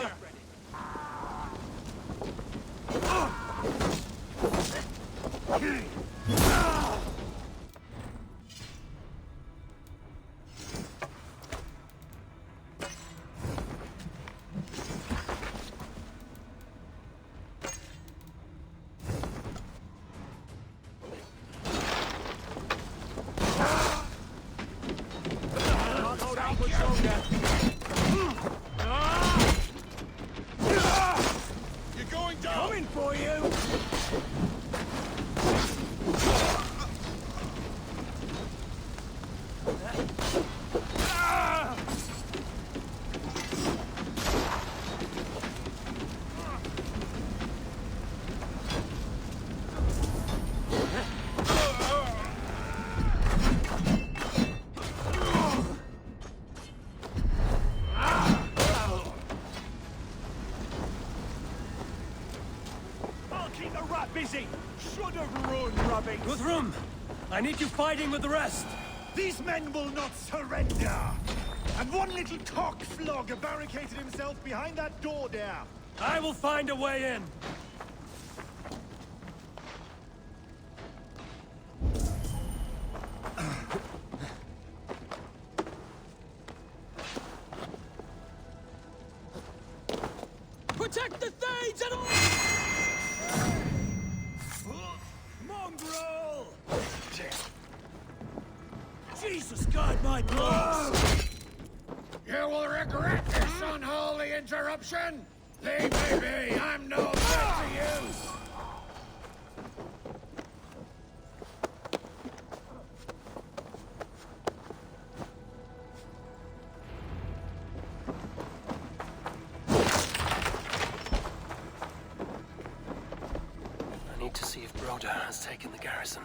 Hold out much longer. You're going down! Coming for you! I'll keep the rat busy! Should have run, rubbish! Guthrum! I need you fighting with the rest! These men will not surrender! And one little cock flogger barricaded himself behind that door there. I will find a way in! Protect the Thanes at all! Mongrel! Jesus, God, my balls! You will regret this unholy interruption! Leave me be! I'm no good to you! I need to see if Broda has taken the garrison.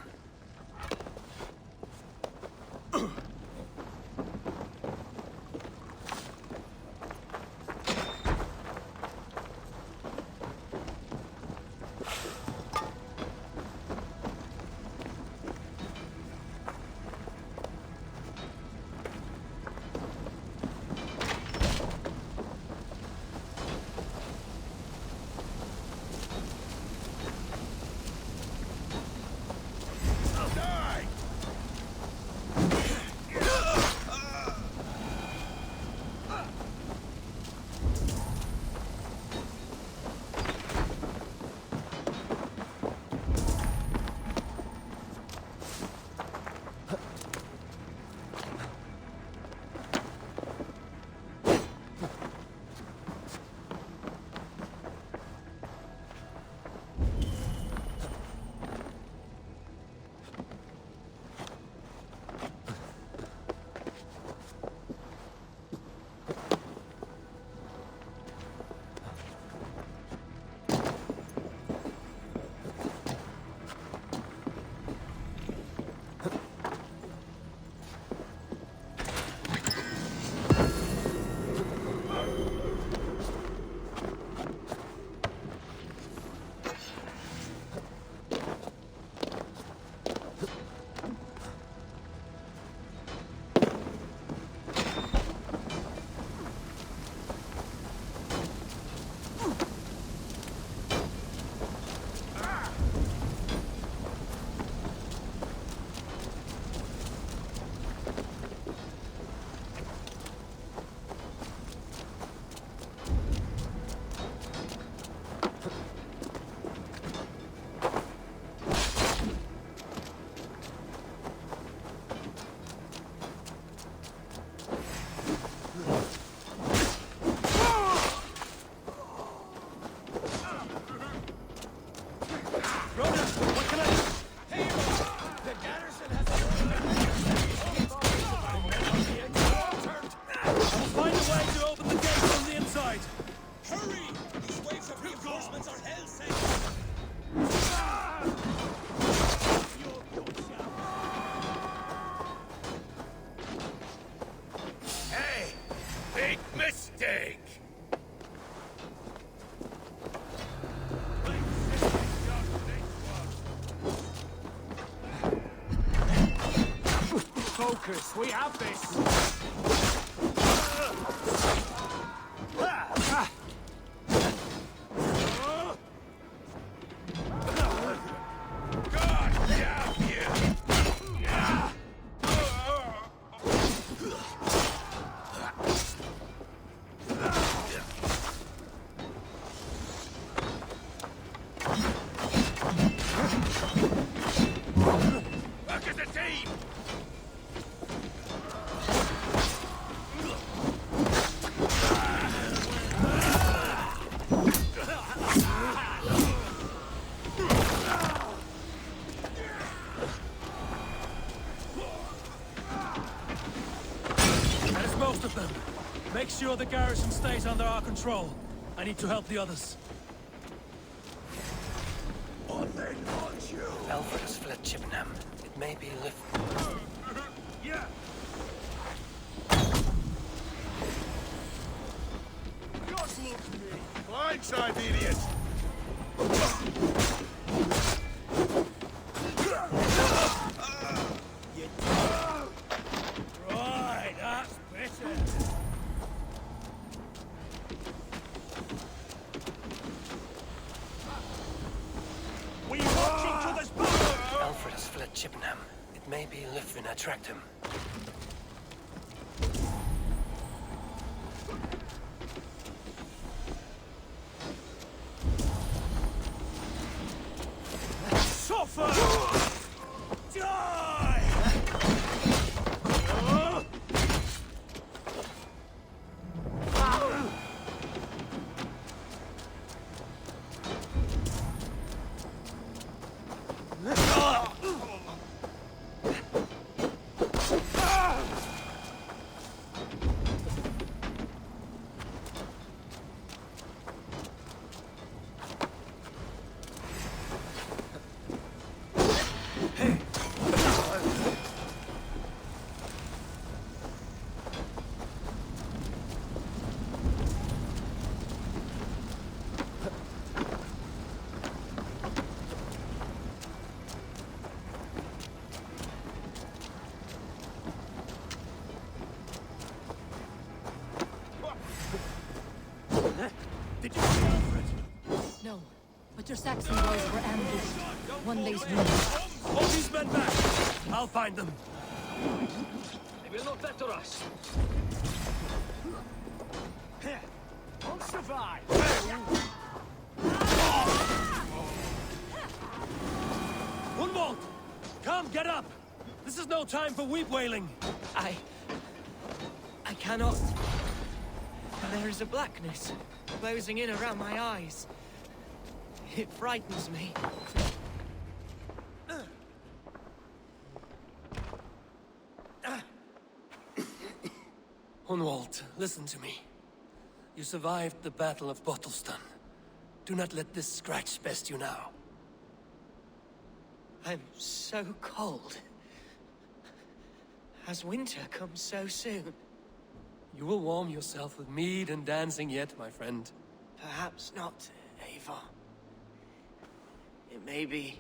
We have this! Work as a team! That is most of them. Make sure the garrison stays under our control. I need to help the others. Alfred has fled Chippenham. It may be lift. Yeah! Blindside the idiot! Right, that's better. We watch each other's back! Alfred has fled Chippenham. It may be Lithwin attract him. Suffer! Die! Did you see Alfred? No, but your Saxon boys were ambushed. One lays wounded. Hold these men back! I'll find them. They will not enter us. Won't survive! Gunvald! Come, get up! This is no time for weep wailing! I cannot. There is a blackness closing in around my eyes. It frightens me. Hunwald, listen to me. You survived the Battle of Bottleston. Do not let this scratch best you now. I'm so cold. Has winter come so soon? You will warm yourself with mead and dancing yet, my friend. Perhaps not, Eivor. It may be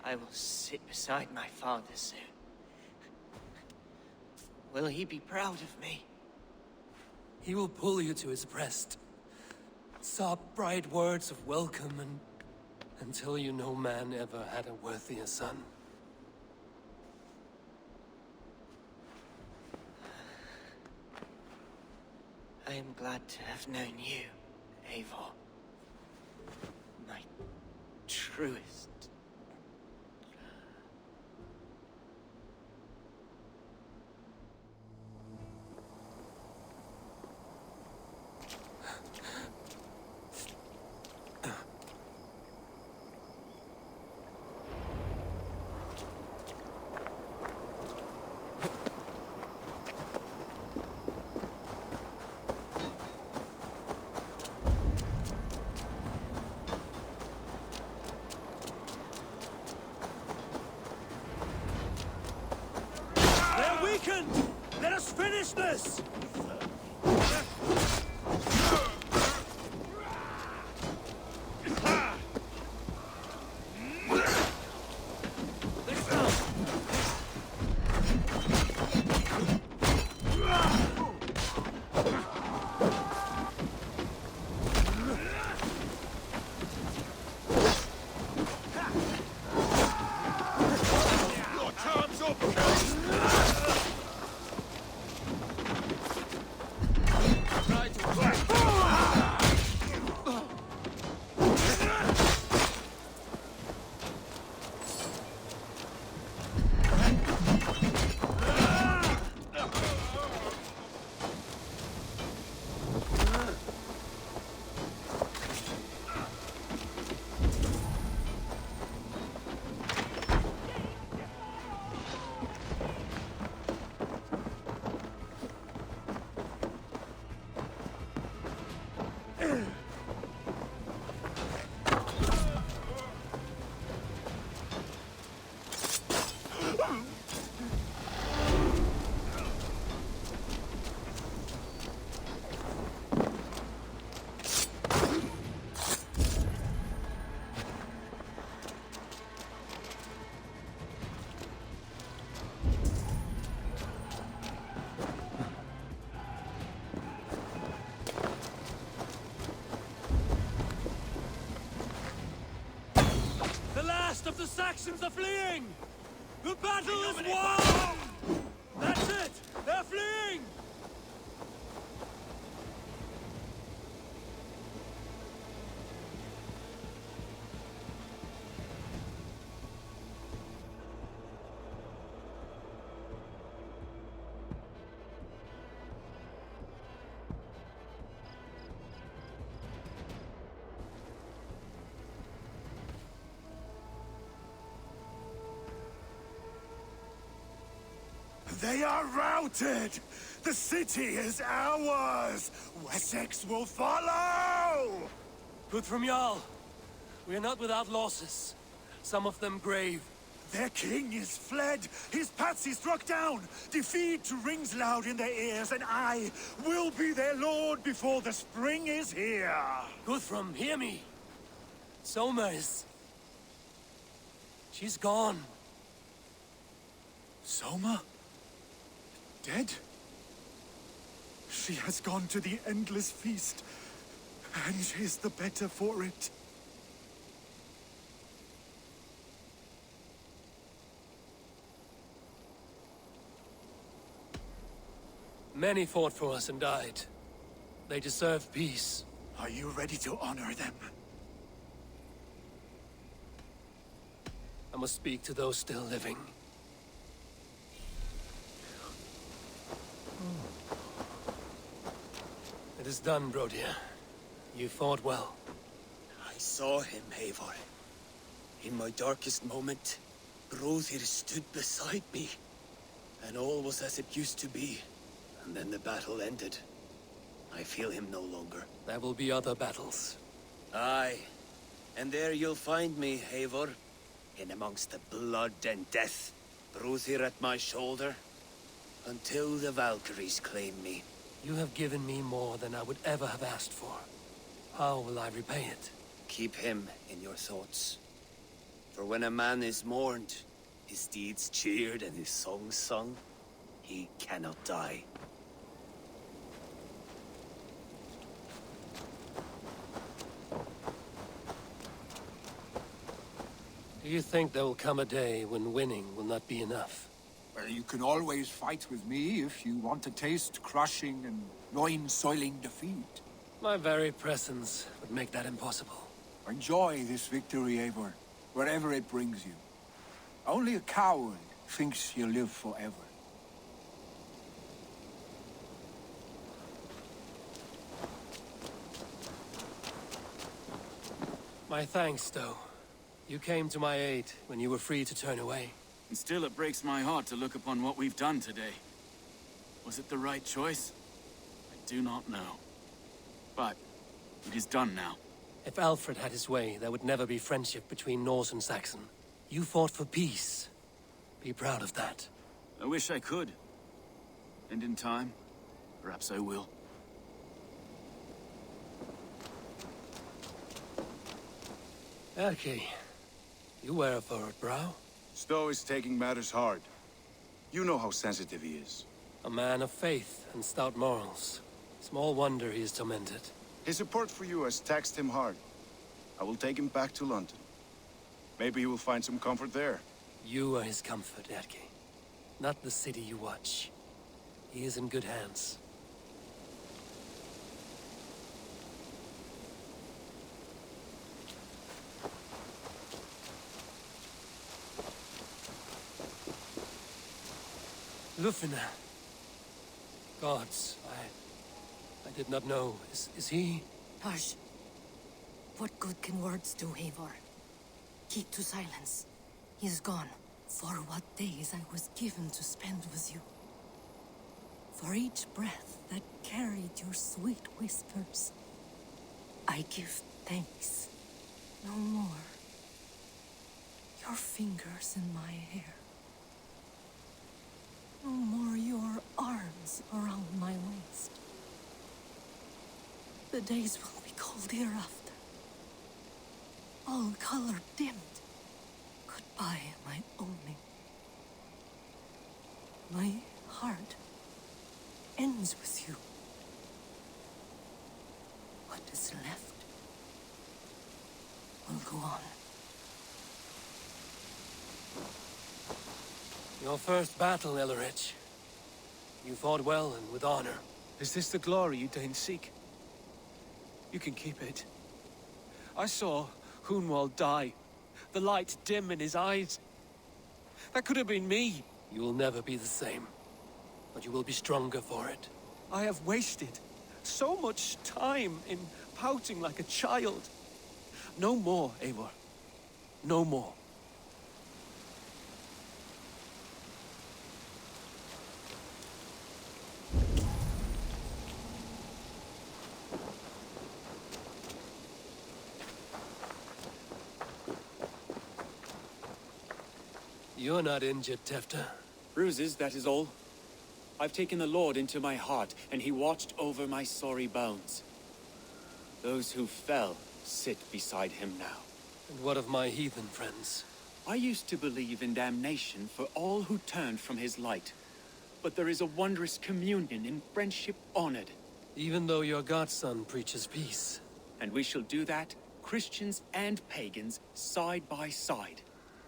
I will sit beside my father soon. Will he be proud of me? He will pull you to his breast. Sob bright words of welcome and until you no man ever had a worthier son. I am glad to have known you, Eivor. My truest. Let us finish this! Try to attack. The last of the Saxons are fleeing! The battle is won! That's it! They're fleeing! They are routed! The city is ours! Wessex will follow! Good from Jarl. We are not without losses. Some of them grave. Their king is fled! His patsy struck down! Defeat rings loud in their ears, and I will be their lord before the spring is here! Guthrum, hear me! Soma is... she's gone. Soma? Dead? She has gone to the endless feast, and she's the better for it. Many fought for us and died. They deserve peace. Are you ready to honor them? I must speak to those still living. It is done, Brodir. You fought well. I saw him, Eivor. In my darkest moment, Brodir stood beside me. And all was as it used to be. And then the battle ended. I feel him no longer. There will be other battles. Aye. And there you'll find me, Eivor. In amongst the blood and death. Brodir at my shoulder. Until the Valkyries claim me. You have given me more than I would ever have asked for. How will I repay it? Keep him in your thoughts. For when a man is mourned, his deeds cheered and his songs sung, he cannot die. Do you think there will come a day when winning will not be enough? Well, you can always fight with me if you want to taste crushing and loin-soiling defeat. My very presence would make that impossible. Enjoy this victory, Eivor, wherever it brings you. Only a coward thinks he'll live forever. My thanks, though. You came to my aid when you were free to turn away. And still it breaks my heart to look upon what we've done today. Was it the right choice? I do not know. But it is done now. If Alfred had his way, there would never be friendship between Norse and Saxon. You fought for peace. Be proud of that. I wish I could. And in time, perhaps I will. Erki, you wear a furrowed brow. Stowe is taking matters hard. You know how sensitive he is. A man of faith and stout morals. Small wonder he is tormented. His support for you has taxed him hard. I will take him back to London. Maybe he will find some comfort there. You are his comfort, Erki. Not the city you watch. He is in good hands. Lufina. Gods, I did not know. Is he? Hush. What good can words do, Eivor? Keep to silence. He is gone. For what days I was given to spend with you. For each breath that carried your sweet whispers, I give thanks. No more. Your fingers in my hair. No more your arms around my waist. The days will be cold hereafter. All color dimmed. Goodbye, my only. My heart ends with you. What is left will go on. Your first battle, Ellerich. You fought well and with honor. Is this the glory you deign seek? You can keep it. I saw Hunwald die. The light dim in his eyes. That could have been me. You will never be the same. But you will be stronger for it. I have wasted so much time in pouting like a child. No more, Eivor. No more. You're not injured, Tefta. Bruises, that is all. I've taken the Lord into my heart, and he watched over my sorry bones. Those who fell sit beside him now. And what of my heathen friends? I used to believe in damnation for all who turned from his light. But there is a wondrous communion in friendship honored. Even though your godson preaches peace. And we shall do that, Christians and pagans, side by side.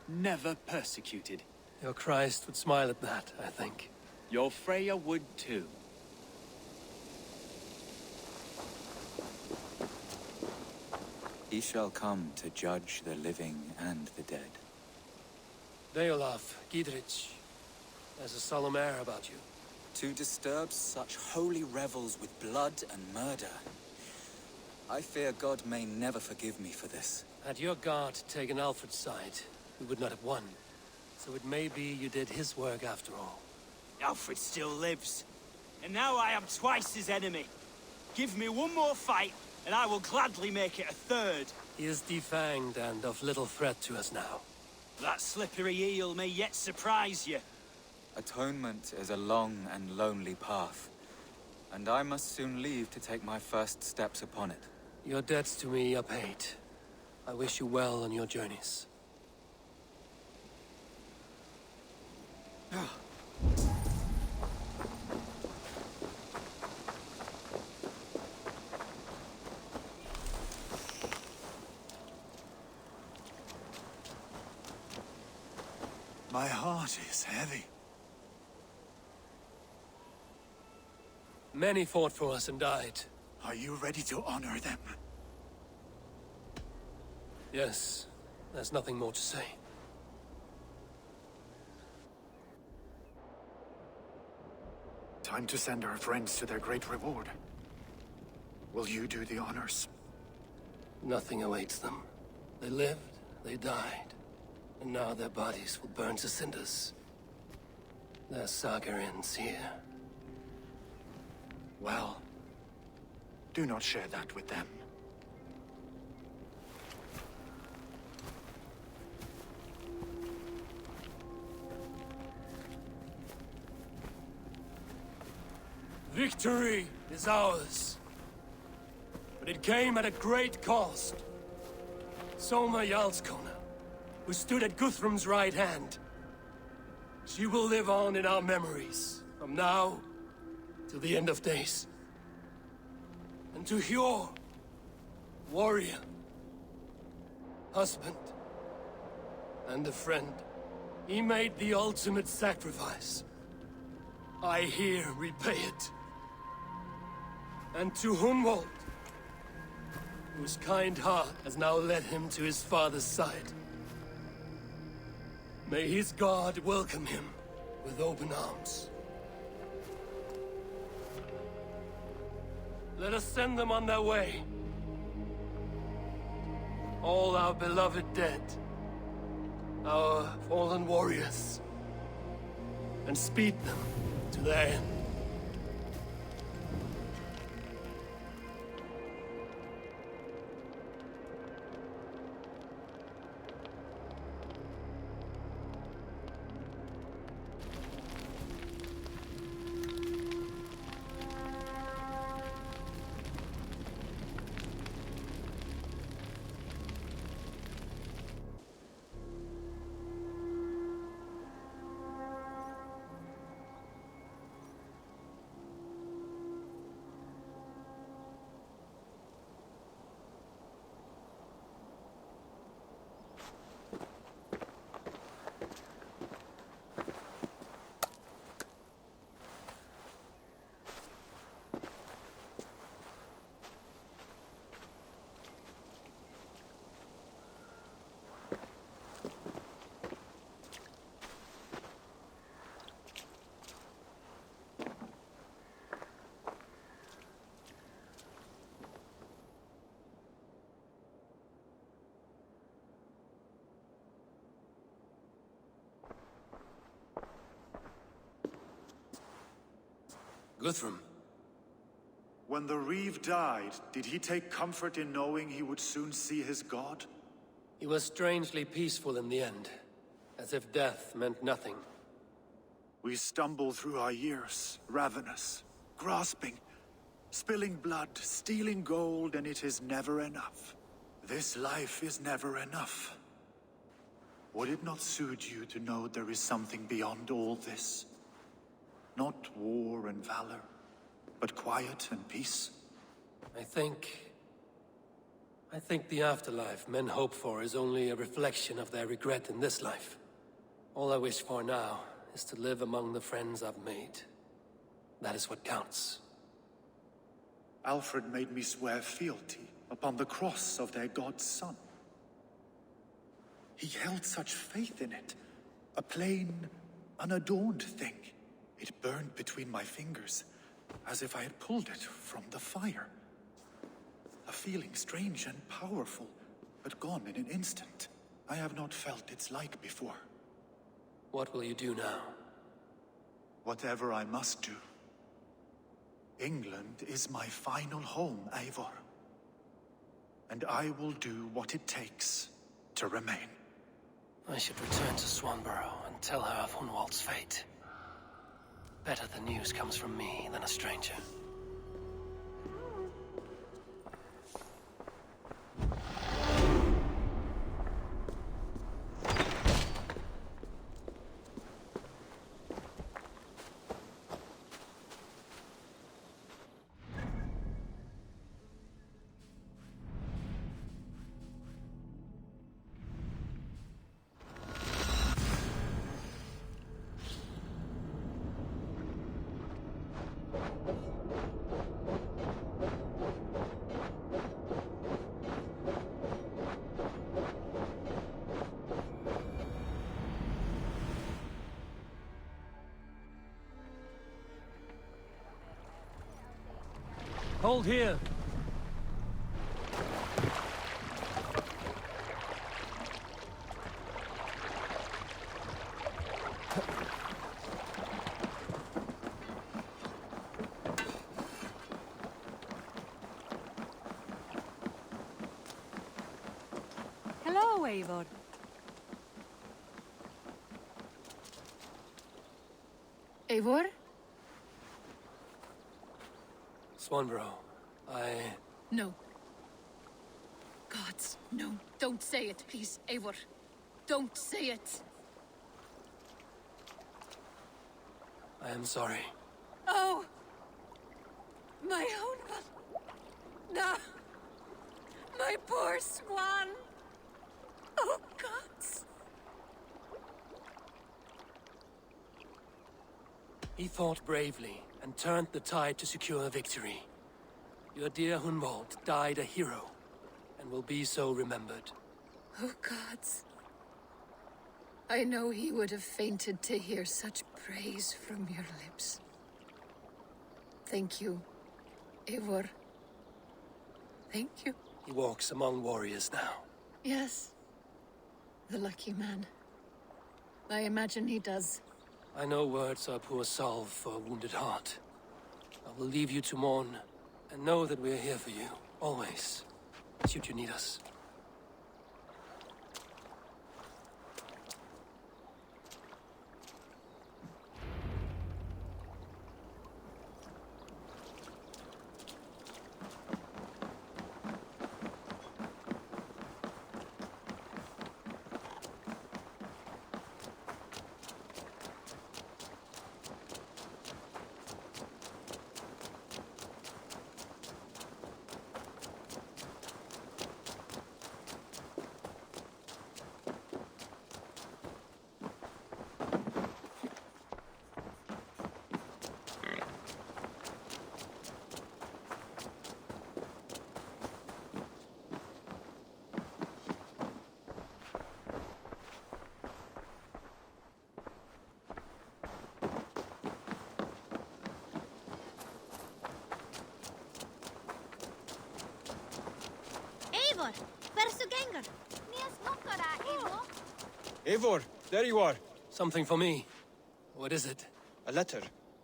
Never persecuted. Your Christ would smile at that, I think. Your Freya would too. He shall come to judge the living and the dead. Deolaf, Gidrich, there's a solemn air about you. To disturb such holy revels with blood and murder. I fear God may never forgive me for this. Had your guard taken Alfred's side, we would not have won. So it may be you did his work after all. Alfred still lives. And now I am twice his enemy. Give me one more fight, and I will gladly make it a third. He is defanged and of little threat to us now. That slippery eel may yet surprise you. Atonement is a long and lonely path, and I must soon leave to take my first steps upon it. Your debts to me are paid. I wish you well on your journeys. My heart is heavy. Many fought for us and died. Are you ready to honor them? Yes, there's nothing more to say. Time to send our friends to their great reward. Will you do the honors? Nothing awaits them. They lived, they died, and now their bodies will burn to cinders. Their saga ends here. Well, do not share that with them. Victory is ours. But it came at a great cost. Soma Jarlskona, who stood at Guthrum's right hand. She will live on in our memories, from now till the end of days. And to Hjor, warrior, husband, and a friend, he made the ultimate sacrifice. I here repay it. And to Hunwald, whose kind heart has now led him to his father's side. May his God welcome him with open arms. Let us send them on their way. All our beloved dead. Our fallen warriors. And speed them to their end. Guthrum. When the Reeve died, did he take comfort in knowing he would soon see his god? He was strangely peaceful in the end, as if death meant nothing. We stumble through our years, ravenous, grasping, spilling blood, stealing gold, and it is never enough. This life is never enough. Would it not suit you to know there is something beyond all this? Not war and valor, but quiet and peace? I think the afterlife men hope for is only a reflection of their regret in this life. All I wish for now is to live among the friends I've made. That is what counts. Alfred made me swear fealty upon the cross of their god's son. He held such faith in it, a plain, unadorned thing. It burned between my fingers, as if I had pulled it from the fire. A feeling strange and powerful, but gone in an instant. I have not felt its like before. What will you do now? Whatever I must do. England is my final home, Eivor. And I will do what it takes to remain. I should return to Swanborough and tell her of Hunwald's fate. Better the news comes from me than a stranger. Hold here. Hello, Eivor. Eivor? Swanborough, No. Gods, no. Don't say it, please, Eivor. Don't say it. I am sorry. Oh! My own one. No! My poor swan! Oh, gods! He fought bravely and turned the tide to secure victory. Your dear Hunwald died a hero, and will be so remembered. Oh, gods. I know he would have fainted to hear such praise from your lips. Thank you, Eivor. Thank you. He walks among warriors now. Yes. The lucky man. I imagine he does. I know words are poor salve for a wounded heart. I will leave you to mourn, and know that we are here for you, always, should you need us. Eivor, hversu gengur? Nías nokkara, Eivor. Eivor, there you are. Something for me. What is it? A letter,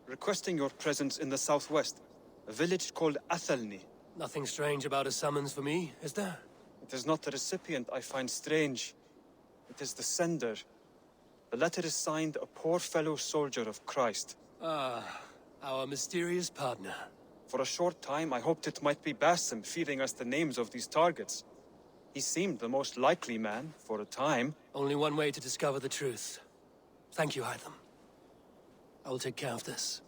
requesting your presence in the southwest. A village called Athelni. Nothing strange about a summons for me, is there? It is not the recipient I find strange. It is the sender. The letter is signed a poor fellow soldier of Christ. Ah, our mysterious partner. For a short time, I hoped it might be Basim feeding us the names of these targets. He seemed the most likely man, for a time. Only one way to discover the truth. Thank you, Hytham. I will take care of this.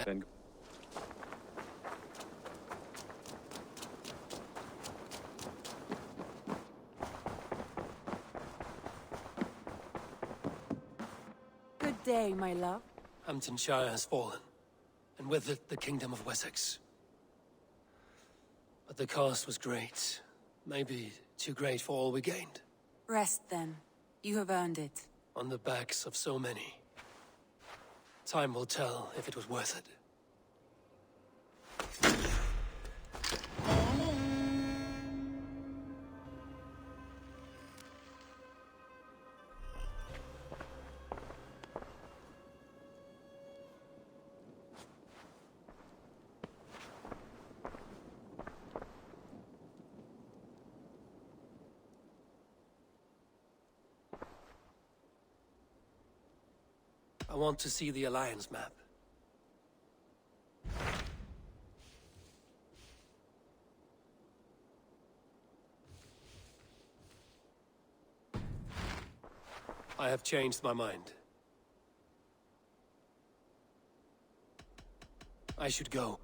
Then Good day, my love. Hamptonshire has fallen, and with it the Kingdom of Wessex. But the cost was great. Maybe too great for all we gained. Rest then. You have earned it. On the backs of so many. Time will tell if it was worth it. I want to see the Alliance map. I have changed my mind. I should go.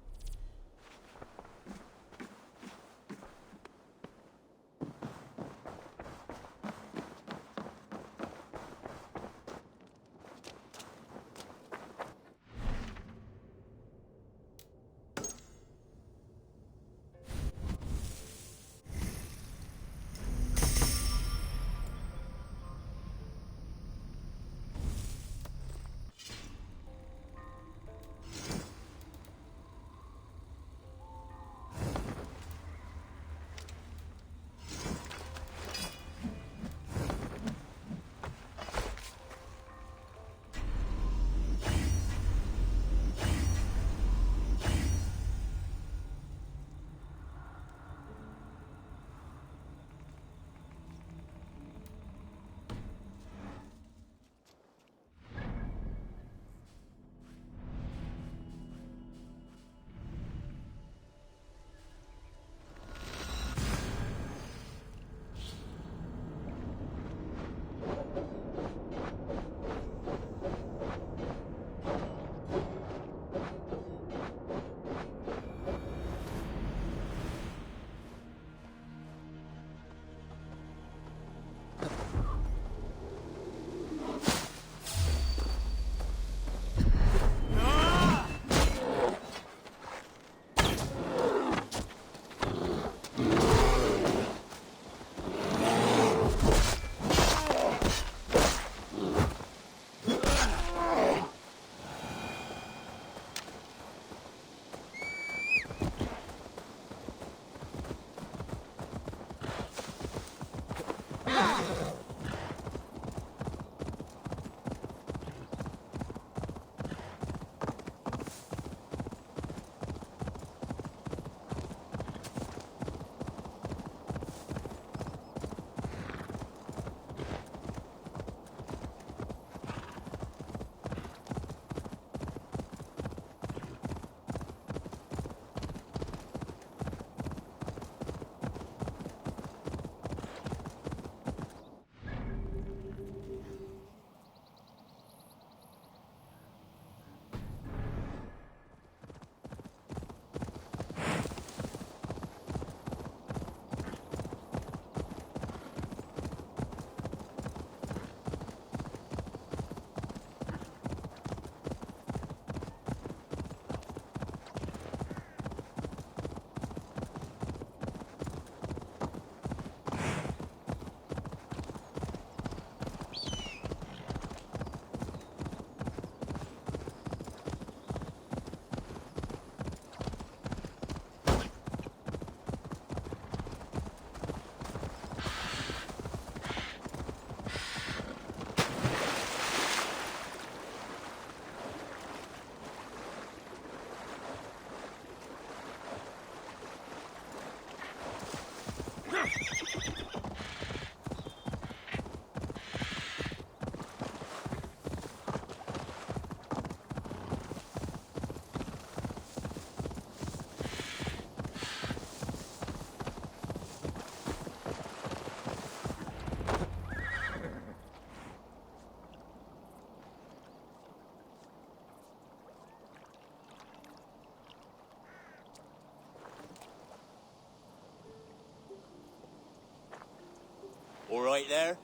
right there?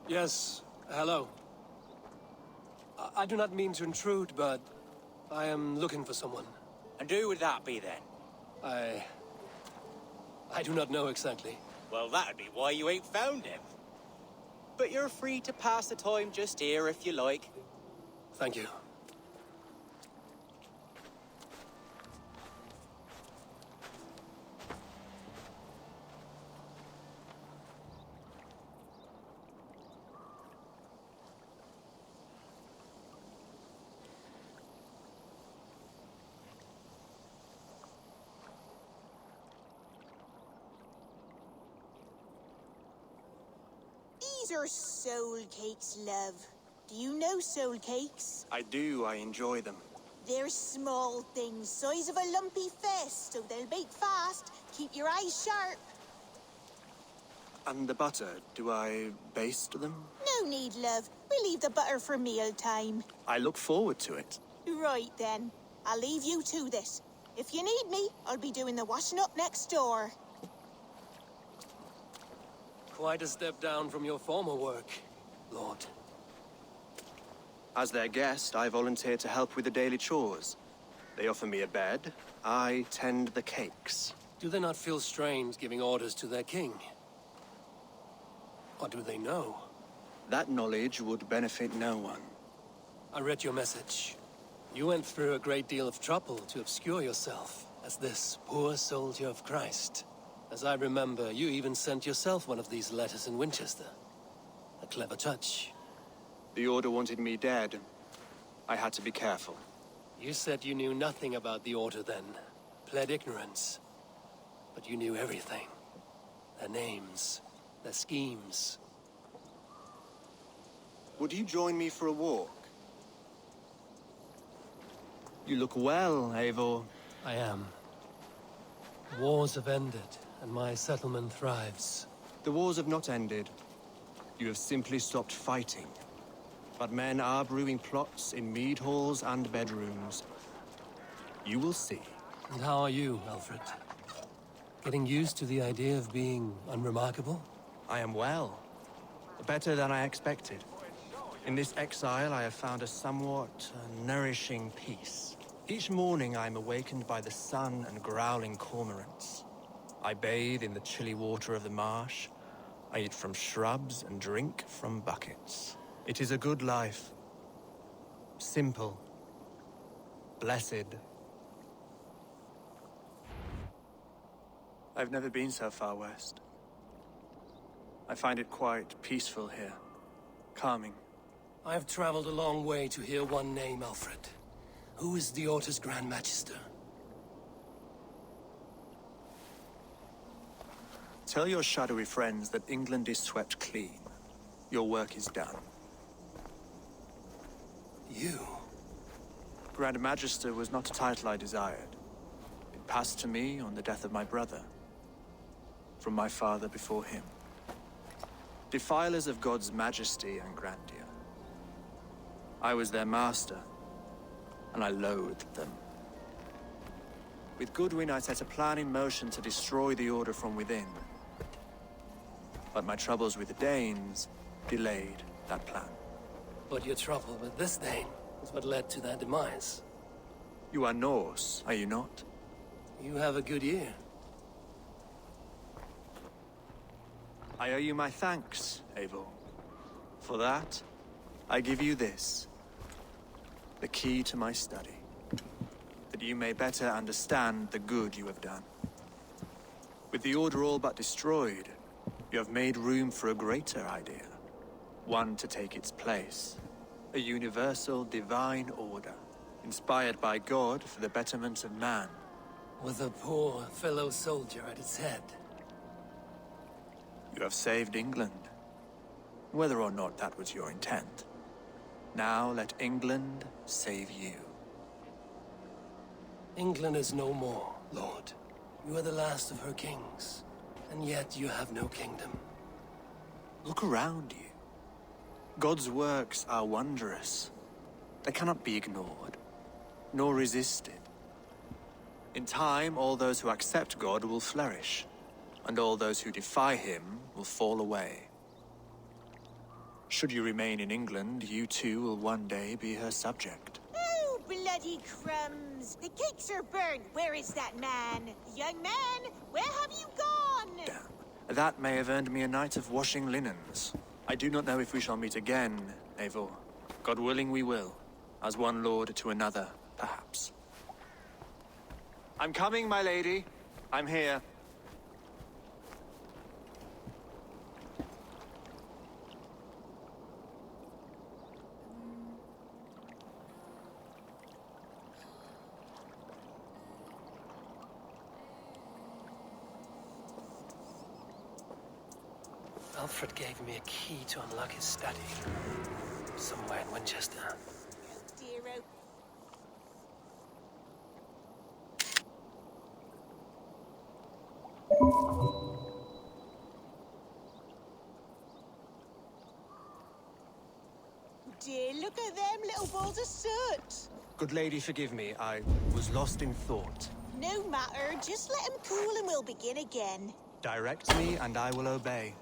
Yes, hello. I do not mean to intrude, but I am looking for someone. And who would that be then? I do not know exactly. Well, that'd be why you ain't found him. But you're free to pass the time just here if you like. Thank you. These are soul cakes, love. Do you know soul cakes? I do. I enjoy them. They're small things, size of a lumpy fist, so they'll bake fast. Keep your eyes sharp. And the butter, do I baste them? No need, love. We'll leave the butter for meal time. I look forward to it. Right then. I'll leave you to this. If you need me, I'll be doing the washing up next door. Quite a step down from your former work, Lord. As their guest, I volunteered to help with the daily chores. They offer me a bed. I tend the cakes. Do they not feel strange giving orders to their king? Or do they know? That knowledge would benefit no one. I read your message. You went through a great deal of trouble to obscure yourself as this poor soldier of Christ. As I remember, you even sent yourself one of these letters in Winchester. A clever touch. The Order wanted me dead. I had to be careful. You said you knew nothing about the Order then. Pled ignorance. But you knew everything. Their names. Their schemes. Would you join me for a walk? You look well, Eivor. I am. Wars have ended, and my settlement thrives. The wars have not ended. You have simply stopped fighting. But men are brewing plots in mead halls and bedrooms. You will see. And how are you, Alfred? Getting used to the idea of being unremarkable? I am well. Better than I expected. In this exile, I have found a somewhat nourishing peace. Each morning, I am awakened by the sun and growling cormorants. I bathe in the chilly water of the marsh. I eat from shrubs and drink from buckets. It is a good life. Simple. Blessed. I've never been so far west. I find it quite peaceful here. Calming. I have traveled a long way to hear one name, Alfred. Who is the Order's Grand Magister? Tell your shadowy friends that England is swept clean. Your work is done. You? Grand Magister was not a title I desired. It passed to me on the death of my brother. From my father before him. Defilers of God's majesty and grandeur. I was their master, and I loathed them. With Goodwin, I set a plan in motion to destroy the Order from within. But my troubles with the Danes delayed that plan. But your trouble with this Dane is what led to their demise. You are Norse, are you not? You have a good ear. I owe you my thanks, Eivor. For that, I give you this. The key to my study. That you may better understand the good you have done. With the Order all but destroyed, you have made room for a greater idea. One to take its place. A universal divine order. Inspired by God for the betterment of man. With a poor fellow soldier at its head. You have saved England. Whether or not that was your intent. Now let England save you. England is no more, Lord. You are the last of her kings. And yet you have no kingdom. Look around you. God's works are wondrous. They cannot be ignored, nor resisted. In time, all those who accept God will flourish. and all those who defy him will fall away. Should you remain in England, you too will one day be her subject. Oh, bloody crumbs! The cakes are burned. Where is that man? Young man, where have you gone? Damn. That may have earned me a night of washing linens. I do not know if we shall meet again, Eivor. God willing we will. As one lord to another, perhaps. I'm coming, my lady. I'm here. Alfred gave me a key to unlock his study. Somewhere in Winchester. Dear, dear, look at them little balls of soot. Good lady, forgive me. I was lost in thought. No matter, just let them cool and we'll begin again. Direct me, and I will obey.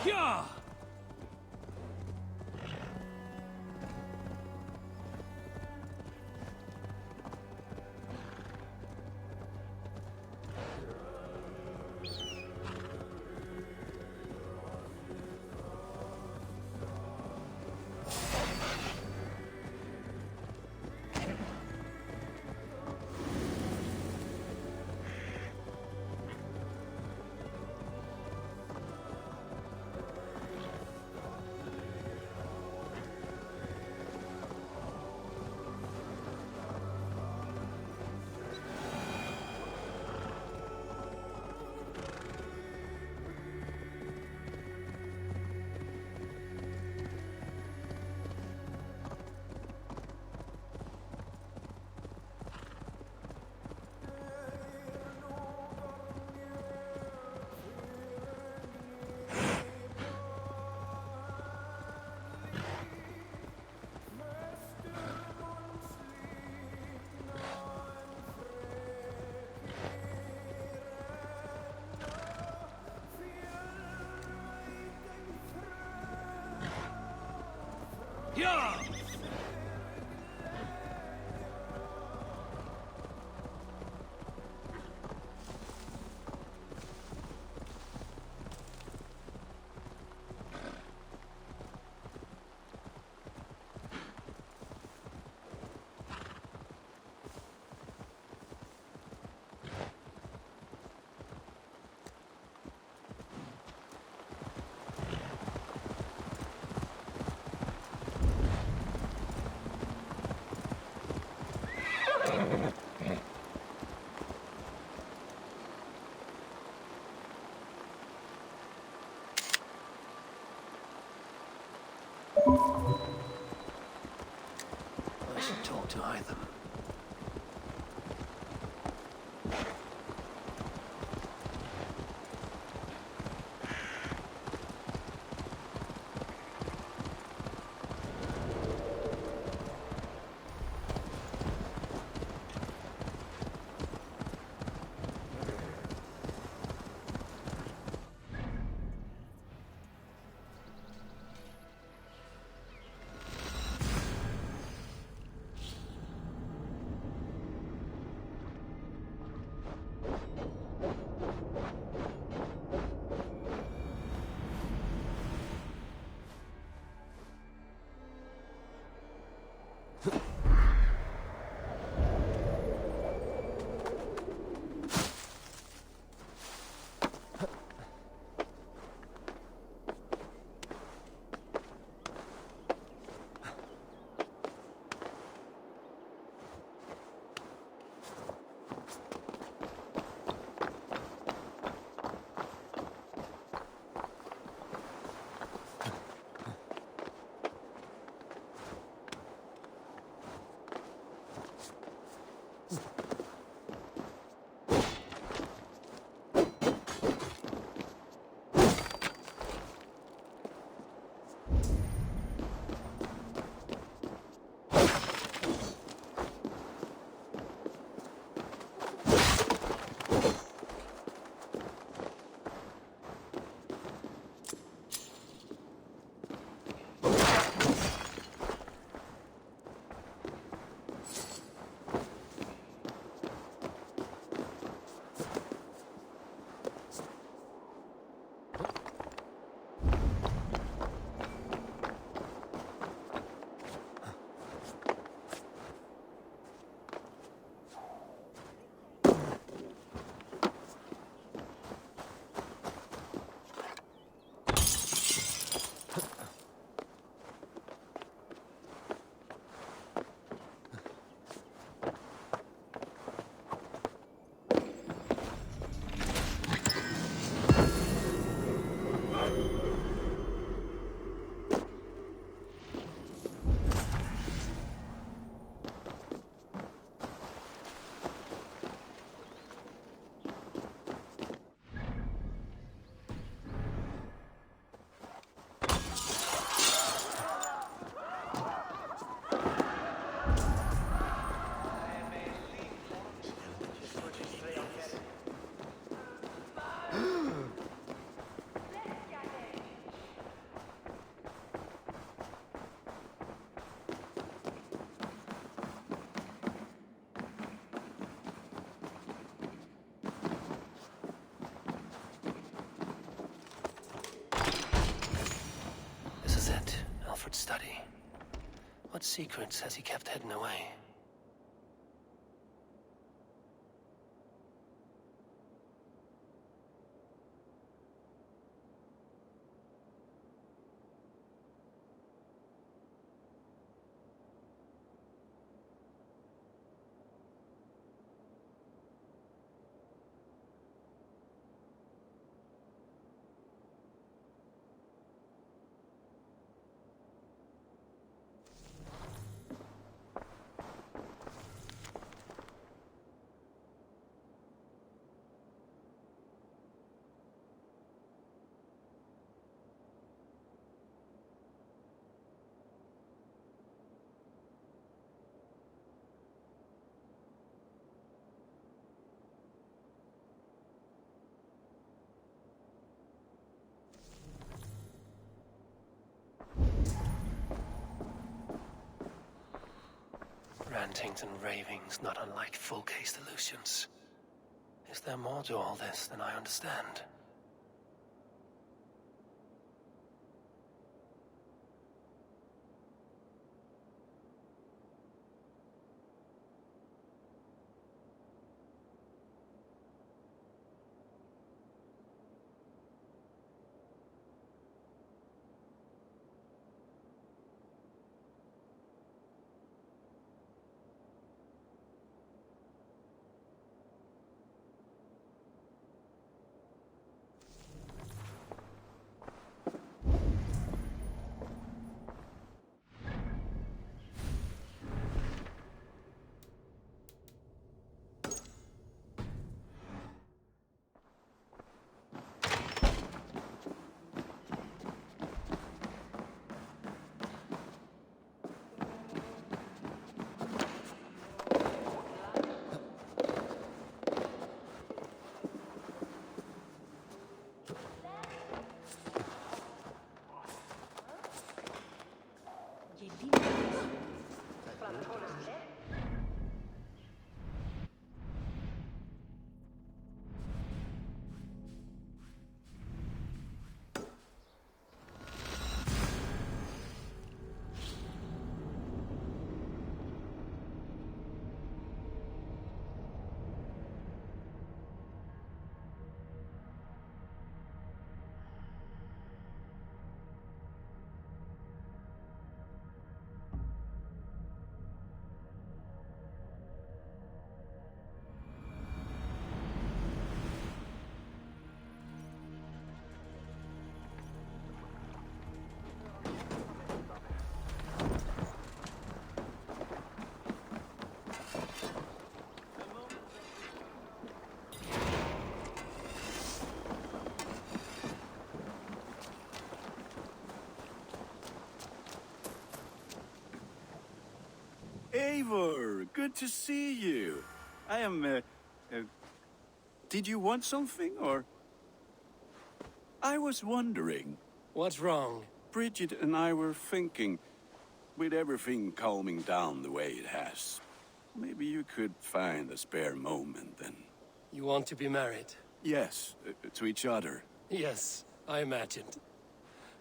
Yeah! Yeah! I should talk to Hytham. Study. What secrets has he kept hidden away? Rantings and ravings not unlike full-case illusions. Is there more to all this than I understand? Eivor, good to see you. I am, did you want something, or? I was wondering. What's wrong? Bridget and I were thinking, with everything calming down the way it has, maybe you could find a spare moment and... You want to be married? Yes, to each other. Yes, I imagined.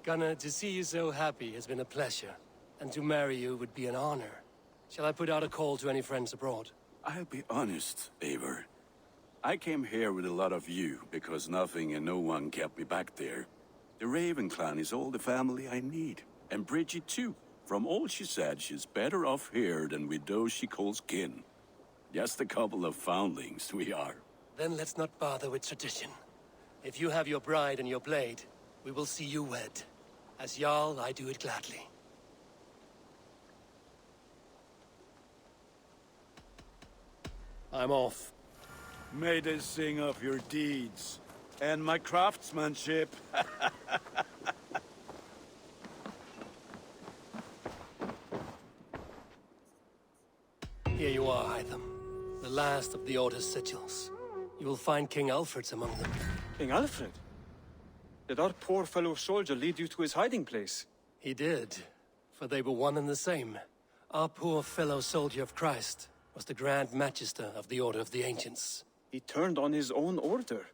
Gunnar, to see you so happy has been a pleasure, and to marry you would be an honor. Shall I put out a call to any friends abroad? I'll be honest, Eivor. I came here with a lot of you, because nothing and no one kept me back there. The Raven clan is all the family I need, and Bridget too. From all she said, she's better off here than with those she calls kin. Just a couple of foundlings we are. Then let's not bother with tradition. If you have your bride and your blade, we will see you wed. As Jarl, I do it gladly. I'm off. May they sing of your deeds, and my craftsmanship. Here you are, Hytham. The last of the Order's sigils. You will find King Alfred's among them. King Alfred? Did our poor fellow soldier lead you to his hiding place? He did, for they were one and the same. Our poor fellow soldier of Christ was the Grand Magister of the Order of the Ancients. He turned on his own order.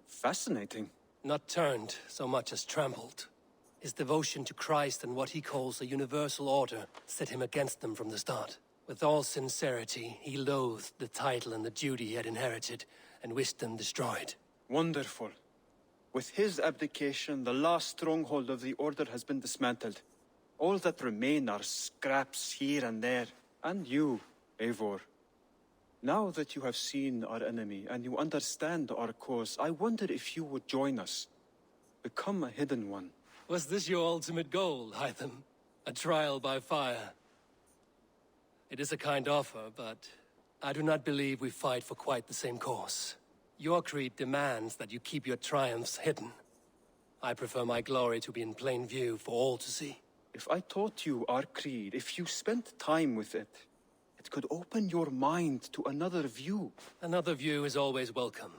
Fascinating. Not turned so much as trampled. His devotion to Christ and what he calls a universal order set him against them from the start. With all sincerity, he loathed the title and the duty he had inherited, and wished them destroyed. Wonderful. With his abdication, the last stronghold of the Order has been dismantled. All that remain are scraps here and there. And you, Eivor. Now that you have seen our enemy, and you understand our cause, I wonder if you would join us. Become a hidden one. Was this your ultimate goal, Hytham? A trial by fire? It is a kind offer, but I do not believe we fight for quite the same cause. Your creed demands that you keep your triumphs hidden. I prefer my glory to be in plain view for all to see. If I taught you our creed, if you spent time with it, it could open your mind to another view. Another view is always welcome.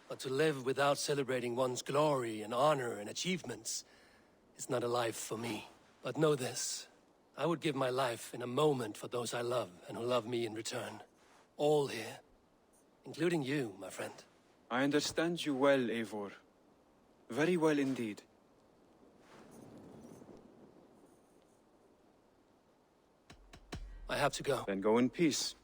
But to live without celebrating one's glory and honor and achievements is not a life for me. But know this. I would give my life in a moment for those I love and who love me in return. All here. Including you, my friend. I understand you well, Eivor. Very well indeed. I have to go. Then go in peace.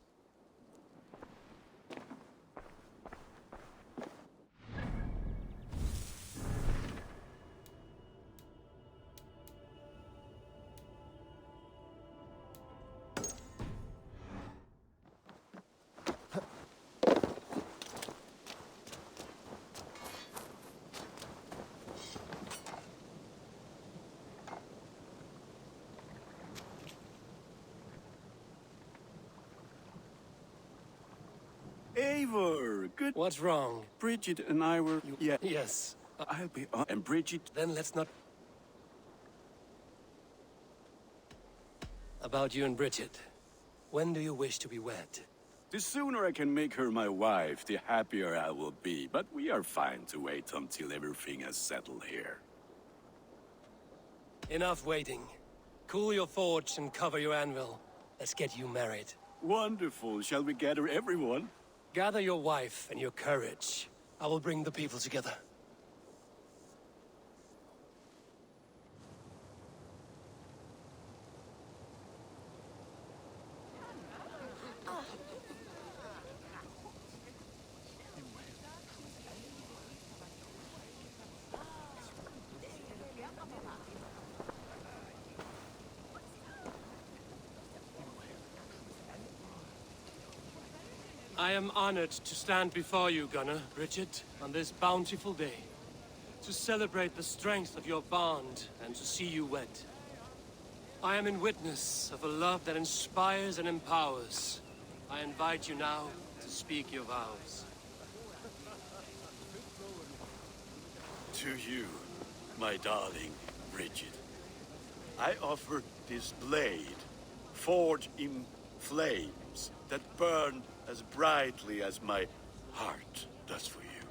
Eivor, good... What's wrong? Bridget and I were... Yeah. Yes. I'll be on... And Bridget... Then let's not... About you and Bridget. When do you wish to be wed? The sooner I can make her my wife, the happier I will be. But we are fine to wait until everything has settled here. Enough waiting. Cool your forge and cover your anvil. Let's get you married. Wonderful. Shall we gather everyone? Gather your wife and your courage. I will bring the people together. I am honored to stand before you, Gunnar, Bridget, on this bountiful day, to celebrate the strength of your bond and to see you wed. I am in witness of a love that inspires and empowers. I invite you now to speak your vows. To you, my darling Bridget, I offer this blade forged in flames that burn as brightly as my heart does for you.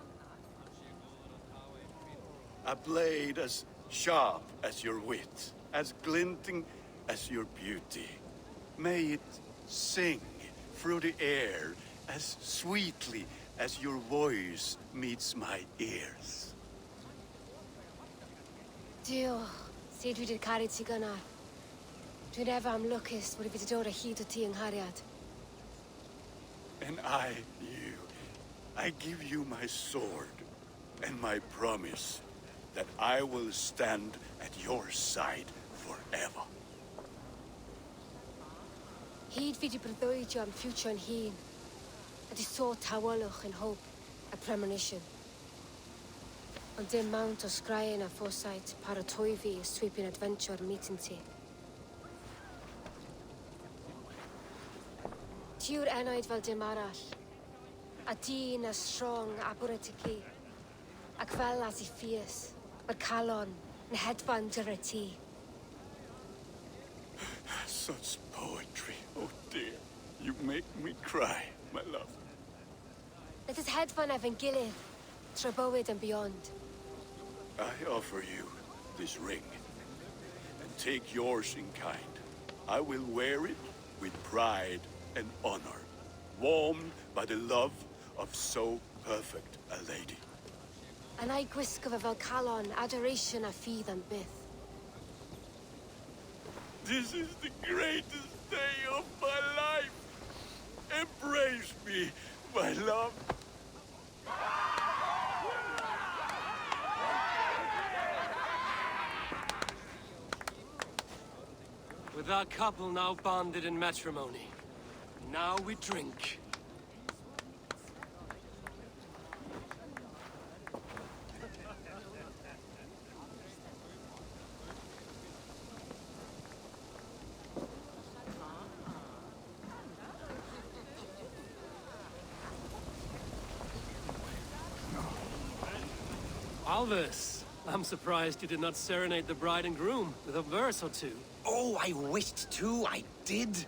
A blade as sharp as your wit, as glinting as your beauty. May it sing through the air as sweetly as your voice meets my ears. Dio, sed vi det karit sig gunnar. Dwi'n ever am lwcus bod I wedi dod o hyd o ti yng nghariad. And I give you my sword and my promise that I will stand at your side forever. Hyd fi wedi breuddwydio am future yn hun. A di so tawalwch yn hope a premonition. Ond dim mount o sgraen a foresight paratoi fi a sweeping adventure meeting ti. Tiw'r enaid fel dim arall. A dyn as strong a bwrdd ty ci. Ac fel as I fierce, mae'r calon yn hedfan dyr y ti. Such poetry, oh dear. You make me cry, my love. Let us hedfan efo'n gilydd, tro bywyd and beyond. I offer you this ring, and take yours in kind. I will wear it with pride and honor, warmed by the love of so perfect a lady. And I gwisgo fe fel calon, adoration a ffydd and byth. This is the greatest day of my life. Embrace me, my love. With our couple now bonded in matrimony, now we drink. Alvis, I'm surprised you did not serenade the bride and groom with a verse or two. Oh, I wished to, I did.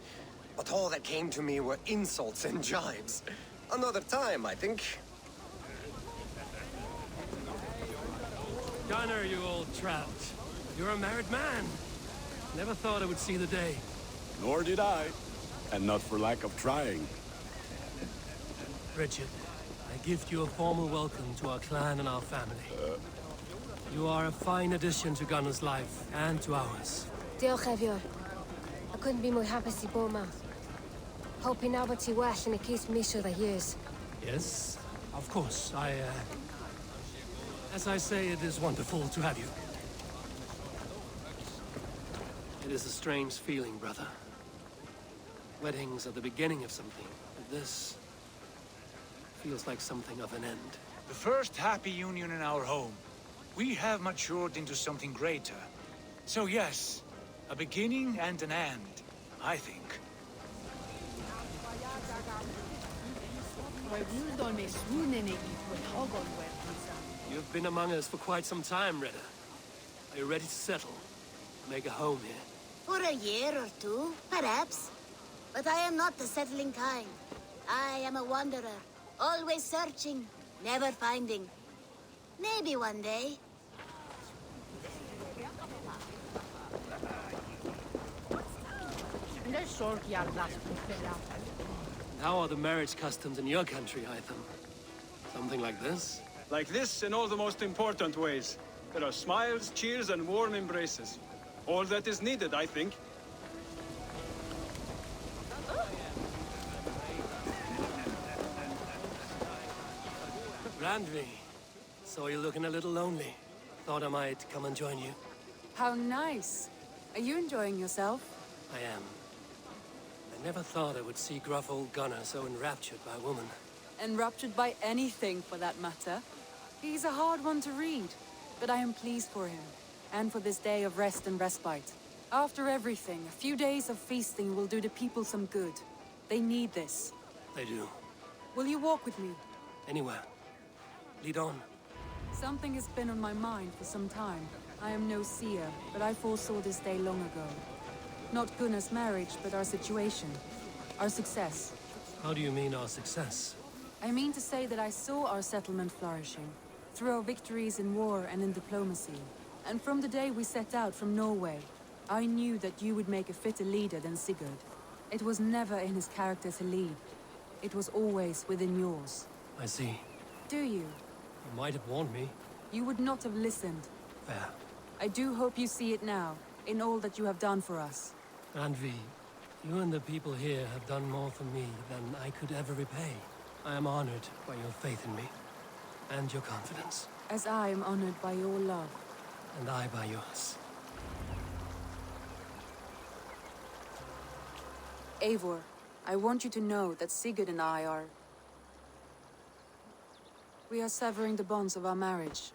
But all that came to me were insults and jibes. Another time, I think. Gunnar, you old trout. You're a married man. Never thought I would see the day. Nor did I. And not for lack of trying. Richard, I give you a formal welcome to our clan and our family. You are a fine addition to Gunnar's life and to ours. Diolch, Eivor. I couldn't be more hapus I bod ma. Hoping now bod ti well yn y cys misoedd a years. Yes, of course. As I say, it is wonderful to have you. It is a strange feeling, brother. Weddings are the beginning of something, but this feels like something of an end. The first happy union in our home. We have matured into something greater. So yes, a beginning and an end, I think. You've been among us for quite some time, Redda. Are you ready to settle? Make a home here? For a year or two, perhaps. But I am not the settling kind. I am a wanderer, always searching, never finding. Maybe one day. How are the marriage customs in your country, Hytham? Something like this? Like this in all the most important ways. There are smiles, cheers, and warm embraces. All that is needed, I think. Randvi, saw you looking a little lonely. Thought I might come and join you. How nice. Are you enjoying yourself? I am. I never thought I would see gruff old Gunnar so enraptured by a woman. Enraptured by anything, for that matter. He's a hard one to read, but I am pleased for him, and for this day of rest and respite. After everything, a few days of feasting will do the people some good. They need this. They do. Will you walk with me? Anywhere. Lead on. Something has been on my mind for some time. I am no seer, but I foresaw this day long ago. Not Gunnar's marriage, but our situation. Our success. How do you mean our success? I mean to say that I saw our settlement flourishing, through our victories in war and in diplomacy. And from the day we set out from Norway, I knew that you would make a fitter leader than Sigurd. It was never in his character to lead. It was always within yours. I see. Do you? You might have warned me. You would not have listened. Fair. I do hope you see it now, in all that you have done for us. Randvi, you and the people here have done more for me than I could ever repay. I am honored by your faith in me, and your confidence. As I am honored by your love. And I by yours. Eivor, I want you to know that Sigurd and I are... We are severing the bonds of our marriage.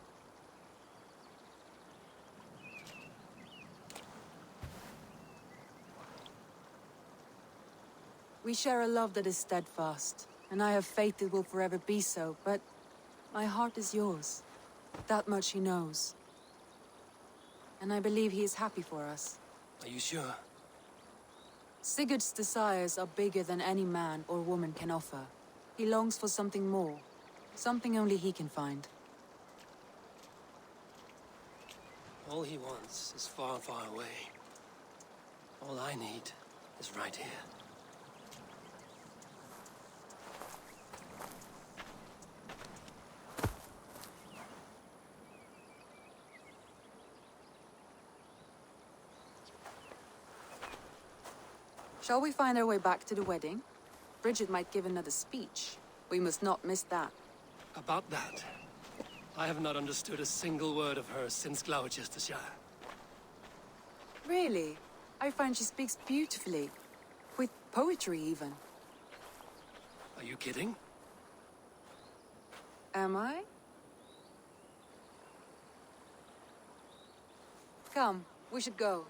We share a love that is steadfast, and I have faith it will forever be so, but my heart is yours. That much he knows. And I believe he is happy for us. Are you sure? Sigurd's desires are bigger than any man or woman can offer. He longs for something more. Something only he can find. All he wants is far, far away. All I need is right here. Shall we find our way back to the wedding? Bridget might give another speech. We must not miss that. About that, I have not understood a single word of hers since Gloucestershire. Really? I find she speaks beautifully. With poetry, even. Are you kidding? Am I? Come, we should go.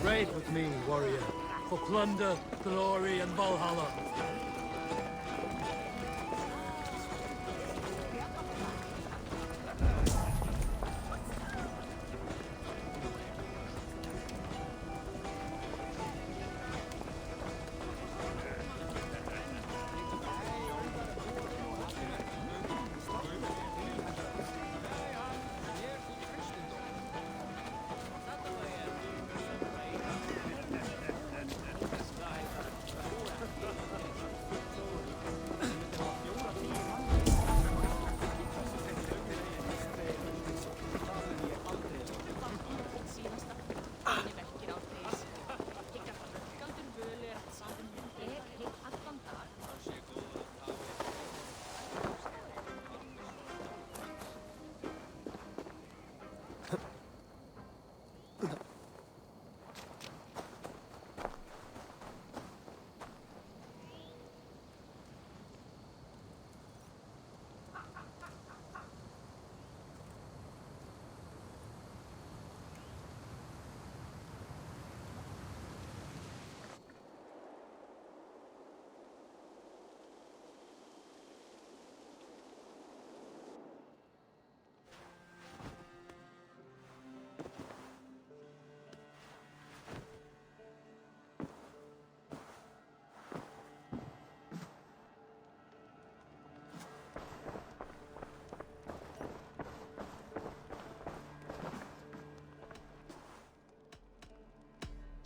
Ride with me, warrior, for plunder, glory, and Valhalla.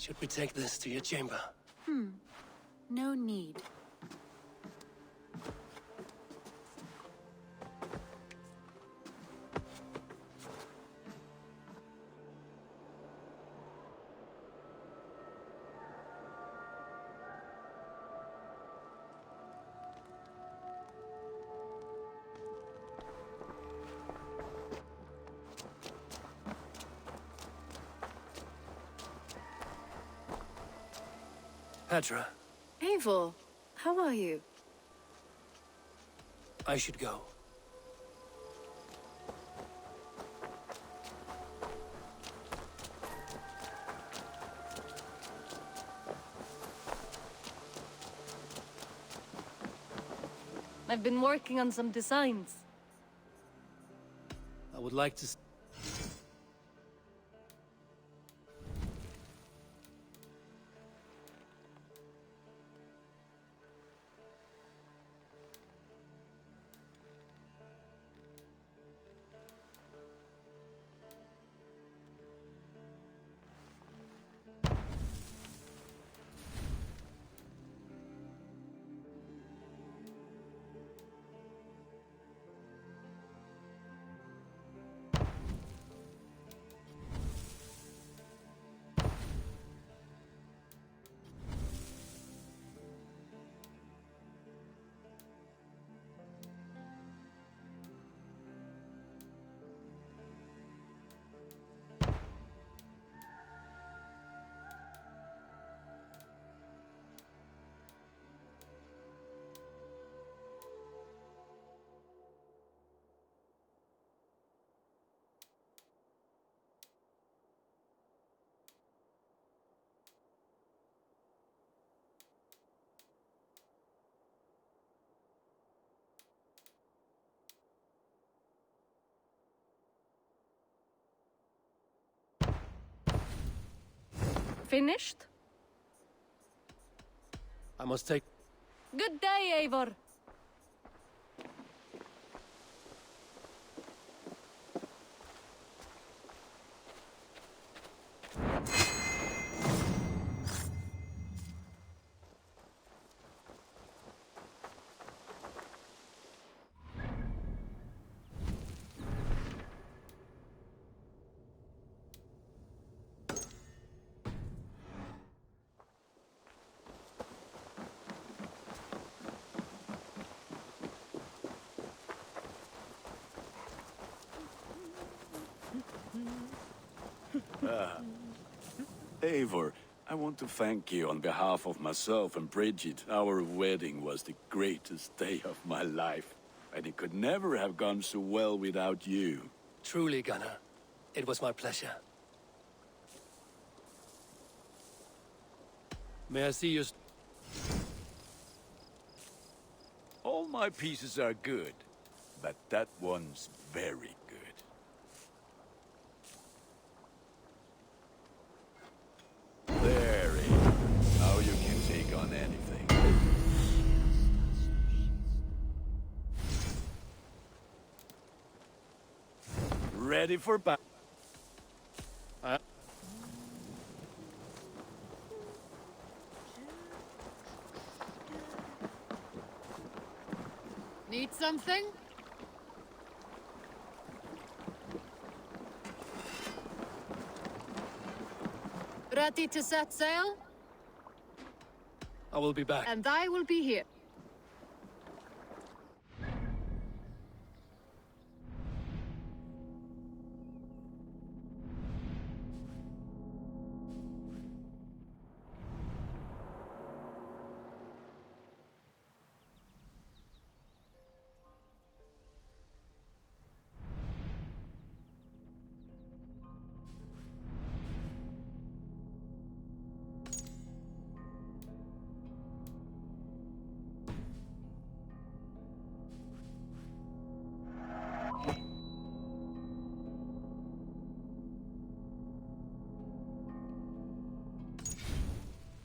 Should we take this to your chamber? No need. Petra, Eivor, how are you? I should go. I've been working on some designs. I would like to... Finished? I must take... Good day, Eivor. Eivor, I want to thank you on behalf of myself and Bridget. Our wedding was the greatest day of my life, and it could never have gone so well without you. Truly, Gunnar. It was my pleasure. May I see you... All my pieces are good, but that one's very good. There, Eivor. Now you can take on anything. Ready for battle. Need something? Ready to set sail? I will be back. And I will be here.